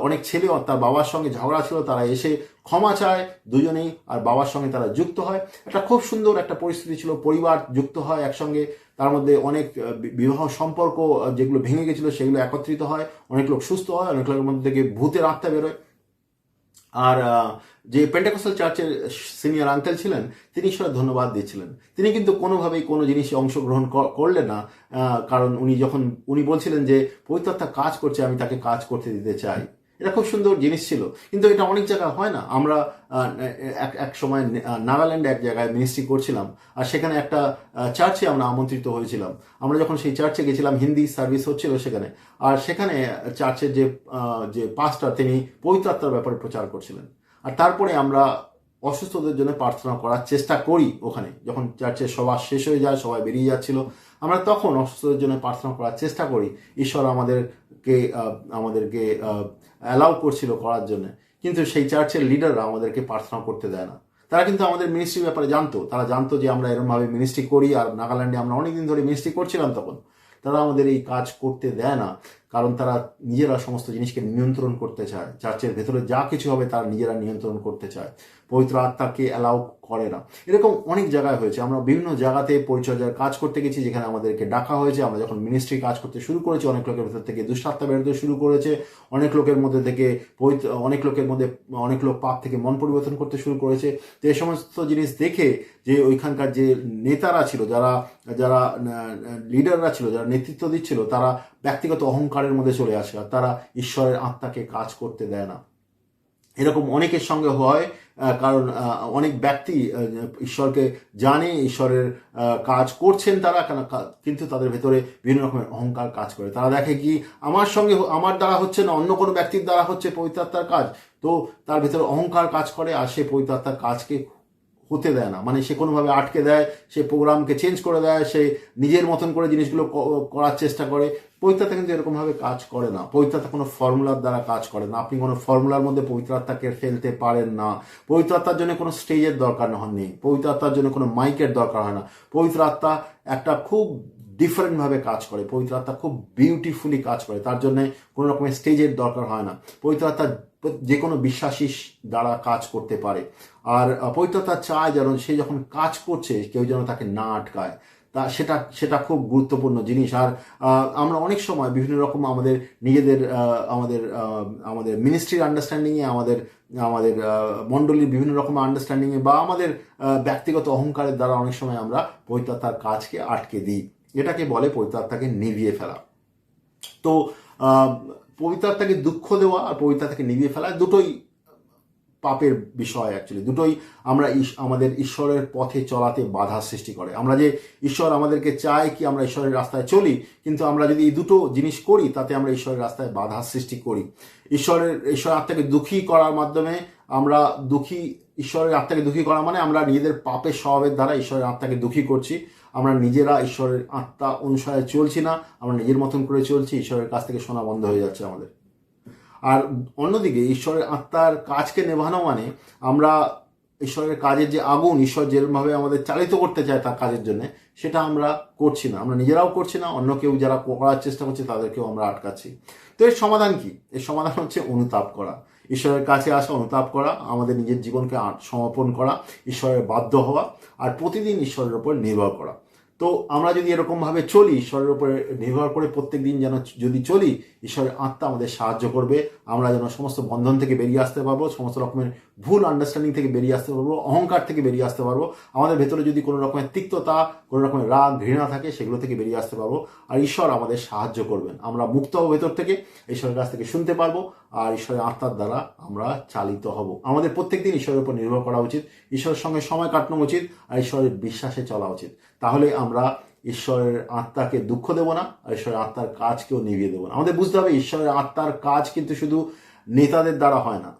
অনেক ছেলে তার বাবার সঙ্গে ঝগড়া ছিল, তারা এসে ক্ষমা চায় দুজনেই, আর বাবার সঙ্গে তারা যুক্ত হয়। একটা খুব সুন্দর একটা পরিস্থিতি ছিল, পরিবার যুক্ত হয় একসঙ্গে, তার মধ্যে অনেক বিবাহ সম্পর্ক যেগুলো ভেঙে গেছিল সেগুলো একত্রিত হয়, অনেক লোক সুস্থ হয়, অনেক লোকের মধ্যে থেকে ভূতের আত্মা বেরোয়। আর যে পেন্টাকোস্টাল চার্চের সিনিয়র আঙ্কেল ছিলেন তিনি ঈশ্বরের ধন্যবাদ দিয়েছিলেন। তিনি কিন্তু কোনোভাবেই কোনো জিনিসে অংশগ্রহণ করলেন না, কারণ উনি বলছিলেন যে পবিত্র আত্মা কাজ করছে, আমি তাকে কাজ করতে দিতে চাই। এটা খুব সুন্দর জিনিস ছিল, কিন্তু এটা অনেক জায়গায় হয় না। আমরা এক সময় নাগাল্যান্ডে এক জায়গায় মিনিস্ট্রি করছিলাম, আর সেখানে একটা চার্চে আমরা আমন্ত্রিত হয়েছিলাম। আমরা যখন সেই চার্চে গেছিলাম, হিন্দি সার্ভিস হচ্ছিল সেখানে, আর সেখানে চার্চের যে পাস্টার তিনি পবিত্র আত্মার ব্যাপারে প্রচার করছিলেন। আর তারপরে আমরা অসুস্থদের জন্য প্রার্থনা করার চেষ্টা করি। ওখানে যখন চার্চের সভা শেষ হয়ে যায়, সবাই বেরিয়ে যাচ্ছিল, আমরা তখন অসুস্থদের জন্য প্রার্থনা করার চেষ্টা করি। ঈশ্বর আমাদেরকে অ্যালাউ করছিল করার জন্য, কিন্তু সেই চার্চের লিডাররা আমাদেরকে প্রার্থনা করতে দেয় না। তারা কিন্তু আমাদের মিনিস্ট্রির ব্যাপারে জানতো, তারা জানতো যে আমরা এরকমভাবে মিনিস্ট্রি করি, আর নাগাল্যান্ডে আমরা অনেকদিন ধরে মিনিস্ট্রি করছিলাম তখন। তারা আমাদের এই কাজ করতে দেয় না, কারণ তারা নিজেরা সমস্ত জিনিসকে নিয়ন্ত্রণ করতে চায়। চার্চের ভেতরে যা কিছু হবে তারা নিজেরা নিয়ন্ত্রণ করতে চায়, পবিত্র আত্মাকে অ্যালাউ করে না। এরকম অনেক জায়গায় হয়েছে, আমরা বিভিন্ন জায়গাতে পরিচর্যার কাজ করতে গেছি যেখানে আমাদেরকে ডাকা হয়েছে। আমরা যখন মিনিস্ট্রি কাজ করতে শুরু করেছি, অনেক লোকের ভেতর থেকে দুষ্টাত্মা বেরোতে শুরু করেছে, অনেক লোকের মধ্যে থেকে অনেক লোক পাপ থেকে মন পরিবর্তন করতে শুরু করেছে। তো এই সমস্ত জিনিস দেখে যে ওইখানকার যে নেতারা ছিল, যারা লিডাররা ছিল, যারা নেতৃত্ব দিচ্ছিল, তারা ব্যক্তিগত অহংকারের মধ্যে চলে আসে, আর তারা ঈশ্বরের আত্মাকে কাজ করতে দেয় না। এরকম অনেকের সঙ্গে হয়, কারণ অনেক ব্যক্তি ঈশ্বরকে জানে, ঈশ্বরের কাজ করছেন তারা, কিন্তু তাদের ভেতরে বিভিন্ন রকমের অহংকার কাজ করে। তারা দেখে কি আমার দ্বারা হচ্ছে না, অন্য কোনো ব্যক্তির দ্বারা হচ্ছে পবিত্র আত্মার কাজ, তো তার ভেতরে অহংকার কাজ করে, আর সে পবিত্র আত্মার কাজকে হতে দেয় না। মানে সে কোনোভাবে আটকে দেয়, সে প্রোগ্রামকে চেঞ্জ করে দেয়, সে নিজের মতন করে জিনিসগুলো করার চেষ্টা করে। পবিত্র আত্মা কিন্তু এরকমভাবে কাজ করে না। পবিত্র আত্মা কোনো ফর্মুলার দ্বারা কাজ করে না। আপনি কোনো ফর্মুলার মধ্যে পবিত্র আত্মাকে ফেলতে পারেন না। পবিত্র আত্মার জন্য কোনো স্টেজের দরকার নেই, পবিত্র আত্মার জন্য কোনো মাইকের দরকার হয় না। পবিত্র আত্মা একটা খুব ডিফারেন্টভাবে কাজ করে, পবিত্র আত্মা খুব বিউটিফুলি কাজ করে, তার জন্য কোনো রকমের স্টেজের দরকার হয় না। পবিত্র আত্মা যে কোনো বিশ্বাসী দ্বারা কাজ করতে পারে, আর পবিত্র আত্মা চায় যেন সে যখন কাজ করছে কেউ যেন তাকে না আটকায়। সেটা খুব গুরুত্বপূর্ণ জিনিস। আর আমরা অনেক সময় বিভিন্ন রকম আমাদের নিজেদের আমাদের মিনিস্ট্রির আন্ডারস্ট্যান্ডিংয়ে, আমাদের মণ্ডলীর বিভিন্ন রকম আন্ডারস্ট্যান্ডিংয়ে, বা আমাদের ব্যক্তিগত অহংকারের দ্বারা অনেক সময় আমরা পবিত্র আত্মার কাজকে আটকে দিই। এটাকে বলে পবিত্র আত্মাকে নিভিয়ে ফেলা। তো পবিত্র আত্মাকে দুঃখ দেওয়া আর পবিত্র আত্মাকে নিভিয়ে ফেলা দুটোই পাপের বিষয়। অ্যাকচুয়ালি দুটোই আমাদের ঈশ্বরের পথে চলাতে বাধা সৃষ্টি করে। আমরা যে ঈশ্বর আমাদেরকে চায় কি আমরা ঈশ্বরের রাস্তায় চলি, কিন্তু আমরা যদি এই দুটো জিনিস করি তাতে আমরা ঈশ্বরের রাস্তায় বাধা সৃষ্টি করি। ঈশ্বর আত্মাকে দুঃখী করার মাধ্যমে আমরা ঈশ্বরের আত্মাকে দুঃখী করা মানে আমরা নিজেদের পাপের স্বভাবের দ্বারা ঈশ্বরের আত্মাকে দুঃখী করছি। আমরা নিজেরা ঈশ্বরের আত্মা অনুসারে চলছি না, আমরা নিজের মতন করে চলছি, ঈশ্বরের কাছ থেকে শোনা বন্ধ হয়ে যাচ্ছে আমাদের। আর অন্যদিকে ঈশ্বরের আত্মার কাজকে নেভানো মানে আমরা ঈশ্বরের কাজের যে আগুন ঈশ্বর যেভাবে আমাদের চালিত করতে চায় তার কাজের জন্য, সেটা আমরা করছি না, আমরা নিজেরাও করছি না, অন্য কেউ যারা করার চেষ্টা করছে তাদেরকেও আমরা আটকাচ্ছি। তো এর সমাধান কি? এর সমাধান হচ্ছে অনুতাপ করা, ঈশ্বরের কাছে আসা, অনুতাপ করা, আমাদের নিজের জীবনকে সমর্পণ করা, ঈশ্বরের বাধ্য হওয়া, আর প্রতিদিন ঈশ্বরের উপর নির্ভর করা। তো আমরা যদি এরকমভাবে চলি, ঈশ্বরের উপরে নির্ভর করে প্রত্যেক দিন যেন যদি চলি, ঈশ্বরের আত্মা আমাদের সাহায্য করবে। আমরা যেন সমস্ত বন্ধন থেকে বেরিয়ে আসতে পারবো, সমস্ত রকমের ভুল আন্ডারস্ট্যান্ডিং থেকে বেরিয়ে আসতে পারবো, অহংকার থেকে বেরিয়ে আসতে পারবো। আমাদের ভেতরে যদি কোনো রকমের তিক্ততা, কোনো রকমের রাগ, ঘৃণা থাকে, সেগুলো থেকে বেরিয়ে আসতে পারবো। আর ঈশ্বর আমাদের সাহায্য করবেন, আমরা মুক্ত হব ভেতর থেকে, ঈশ্বরের কাছ থেকে শুনতে পারবো, আর ঈশ্বরের আত্মার দ্বারা আমরা চালিত হব। আমাদের প্রত্যেকদিন ঈশ্বরের উপর নির্ভর করা উচিত, ঈশ্বরের সঙ্গে সময় কাটানো উচিত, আর ঈশ্বরের বিশ্বাসে চলা উচিত। তাহলে আমরা ঈশ্বরের আত্মাকে দুঃখ দেব না, আর ঈশ্বরের আত্মার কাজকেও নিভিয়ে দেবো না। আমাদের বুঝতে হবে ঈশ্বরের আত্মার কাজ কিন্তু শুধু নেতাদের দ্বারা হয় না,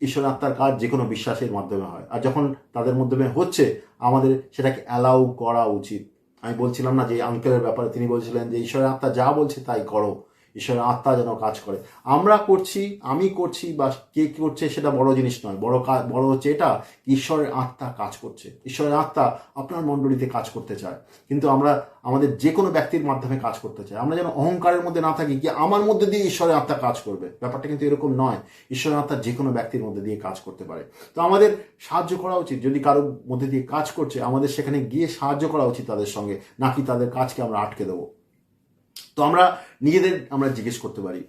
ঈশ্বরের আত্মার কাজ যে কোনো বিশ্বাসের মাধ্যমে হয়। আর যখন তাদের মাধ্যমে হচ্ছে, আমাদের সেটাকে অ্যালাউ করা উচিত। আমি বলছিলাম না যে আঙ্কেলের ব্যাপারে, তিনি বলছিলেন যে ঈশ্বরের আত্মা যা বলছে তাই করো, ঈশ্বরের আত্মা যেন কাজ করে। আমরা করছি, আমি করছি, বা কে করছে সেটা বড় জিনিস নয়, বড় হচ্ছে এটা, ঈশ্বরের আত্মা কাজ করছে। ঈশ্বরের আত্মা আপনার মণ্ডলীতে কাজ করতে চায়, কিন্তু আমরা আমাদের যে কোনো ব্যক্তির মাধ্যমে কাজ করতে চাই। আমরা যেন অহংকারের মধ্যে না থাকি কি আমার মধ্যে দিয়ে ঈশ্বরের আত্মা কাজ করবে, ব্যাপারটা কিন্তু এরকম নয়। ঈশ্বরের আত্মা যে কোনো ব্যক্তির মধ্যে দিয়ে কাজ করতে পারে। তো আমাদের সাহায্য করা উচিত, যদি কারোর মধ্যে দিয়ে কাজ করছে আমাদের সেখানে গিয়ে সাহায্য করা উচিত তাদের সঙ্গে, নাকি তাদের কাজকে আমরা আটকে দেবো। তো আমরা নিজেদের আমরা জিজ্ঞেস করতে পারি,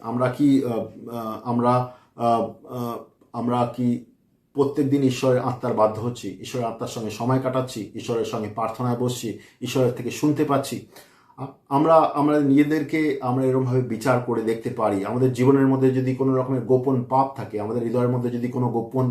আমরা কি প্রত্যেক দিন ঈশ্বরের আত্মার বাধ্য হচ্ছি, ঈশ্বরের আত্মার সঙ্গে সময় কাটাচ্ছি, ঈশ্বরের সঙ্গে প্রার্থনায় বসছি, ঈশ্বরের থেকে শুনতে পাচ্ছি? আমরা নিজেদেরকে আমরা এরকমভাবে বিচার করে দেখতে পারি। আমাদের জীবনের মধ্যে যদি কোনো রকমের গোপন পাপ থাকে, আমাদের হৃদয়ের মধ্যে যদি কোনো গোপন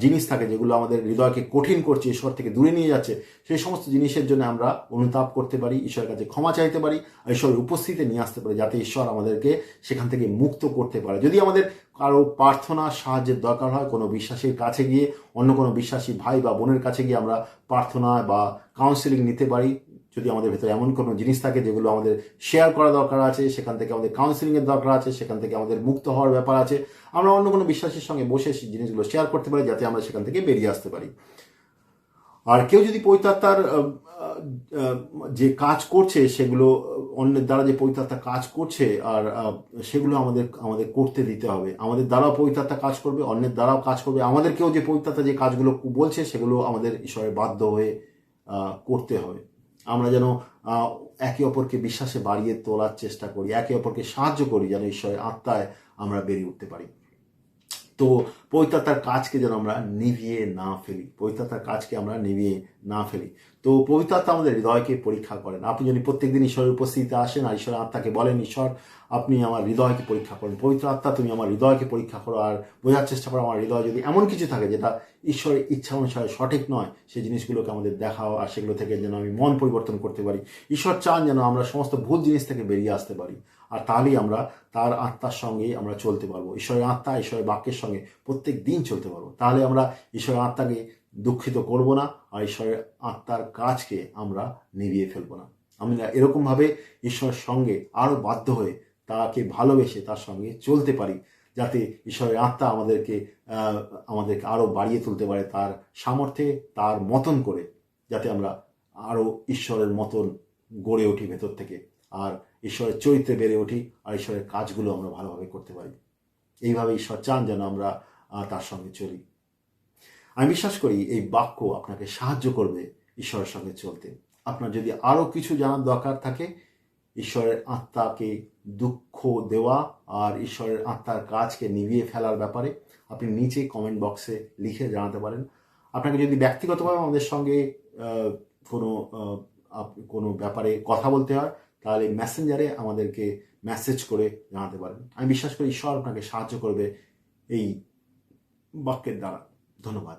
জিনিস থাকে যেগুলো আমাদের হৃদয়কে কঠিন করছে, ঈশ্বর থেকে দূরে নিয়ে যাচ্ছে, সেই সমস্ত জিনিসের জন্য আমরা অনুতাপ করতে পারি, ঈশ্বরের কাছে ক্ষমা চাইতে পারি, ঈশ্বরের উপস্থিতিতে নিয়ে আসতে পারি, যাতে ঈশ্বর আমাদেরকে সেখান থেকে মুক্ত করতে পারে। যদি আমাদের কারো প্রার্থনা সাহায্যের দরকার হয়, কোনো বিশ্বাসীর কাছে গিয়ে, অন্য কোনো বিশ্বাসী ভাই বা বোনের কাছে গিয়ে আমরা প্রার্থনা বা কাউন্সিলিং নিতে পারি। যদি আমাদের ভেতরে এমন কোনো জিনিস থাকে যেগুলো আমাদের শেয়ার করা দরকার আছে, সেখান থেকে আমাদের কাউন্সিলিংয়ের দরকার আছে, সেখান থেকে আমাদের মুক্ত হওয়ার ব্যাপার আছে, আমরা অন্য কোনো বিশ্বাসীর সঙ্গে বসে সেই জিনিসগুলো শেয়ার করতে পারি, যাতে আমরা সেখান থেকে বেরিয়ে আসতে পারি। আর কেউ যদি পবিত্র আত্মার যে কাজ করছে, সেগুলো অন্যের দ্বারা যে পবিত্র আত্মা কাজ করছে, আর সেগুলো আমাদের করতে দিতে হবে। আমাদের দ্বারাও পবিত্র আত্মা কাজ করবে, অন্যের দ্বারাও কাজ করবে। আমাদেরকেও যে পবিত্র আত্মা যে কাজগুলো বলছে, সেগুলো আমাদের ঈশ্বরের বাধ্য হয়ে করতে হবে। আমরা যেন একে অপরকে বিশ্বাসে বাড়িয়ে তোলার চেষ্টা করি, একে অপরকে সাহায্য করি, যেন ঈশ্বরের আত্মায় আমরা বেরিয়ে উঠতে পারি। তো পবিত্র আত্মার কাজকে যেন আমরা নিভিয়ে না ফেলি, পবিত্র আত্মার কাজকে আমরা নিভিয়ে না ফেলি। তো পবিত্র আত্মা আমাদের হৃদয়কে পরীক্ষা করেন। আপনি যদি প্রত্যেকদিন ঈশ্বরের উপস্থিতিতে আসেন আর ঈশ্বরের আত্মাকে বলেন, ঈশ্বর আপনি আমার হৃদয়কে পরীক্ষা করেন, পবিত্র আত্মা তুমি আমার হৃদয়কে পরীক্ষা করো, আর বোঝার চেষ্টা করো আমার হৃদয় যদি এমন কিছু থাকে যেটা ঈশ্বরের ইচ্ছা অনুসারে সঠিক নয়, সেই জিনিসগুলোকে আমাদের দেখাও, আর সেগুলো থেকে যেন আমি মন পরিবর্তন করতে পারি। ঈশ্বর চান যেন আমরা সমস্ত ভুল জিনিস থেকে বেরিয়ে আসতে পারি, আর তাহলেই আমরা তার আত্মার সঙ্গেই আমরা চলতে পারবো, ঈশ্বরের আত্মা ঈশ্বরের বাক্যের সঙ্গে প্রত্যেক দিন চলতে পারবো। তাহলে আমরা ঈশ্বরের আত্মাকে দুঃখিত করব না, আর ঈশ্বরের আত্মার কাজকে আমরা নিভিয়ে ফেলবো না। আমরা এরকমভাবে ঈশ্বরের সঙ্গে আরও বাধ্য হয়ে তাকে ভালোবেসে তার সঙ্গে চলতে পারি, যাতে ঈশ্বরের আত্মা আমাদেরকে আরও বাড়িয়ে তুলতে পারে তার সামর্থ্যে, তার মতন করে, যাতে আমরা আরও ঈশ্বরের মতন গড়ে উঠি ভেতর থেকে, আর ঈশ্বরের চরিত্রে বেড়ে উঠি, আর ঈশ্বরের কাজগুলো আমরা ভালোভাবে করতে পারি। এইভাবে ঈশ্বর চান যেন আমরা তার সঙ্গে চলি। আমি বিশ্বাস করি এই বাক্য আপনাকে সাহায্য করবে ঈশ্বরের সঙ্গে চলতে। আপনার যদি আরও কিছু জানার দরকার থাকে ঈশ্বরের আত্মাকে দুঃখ দেওয়া আর ঈশ্বরের আত্মার কাজকে নিভিয়ে ফেলার ব্যাপারে, আপনি নিচে কমেন্ট বক্সে লিখে জানাতে পারেন। আপনাকে যদি ব্যক্তিগতভাবে আমাদের সঙ্গে কোনো ব্যাপারে কথা বলতে হয়, তাহলে মেসেঞ্জারে আমাদেরকে মেসেজ করে জানাতে পারেন। আমি বিশ্বাস করি ঈশ্বর আপনাকে সাহায্য করবে এই বাক্যের দ্বারা। ধন্যবাদ।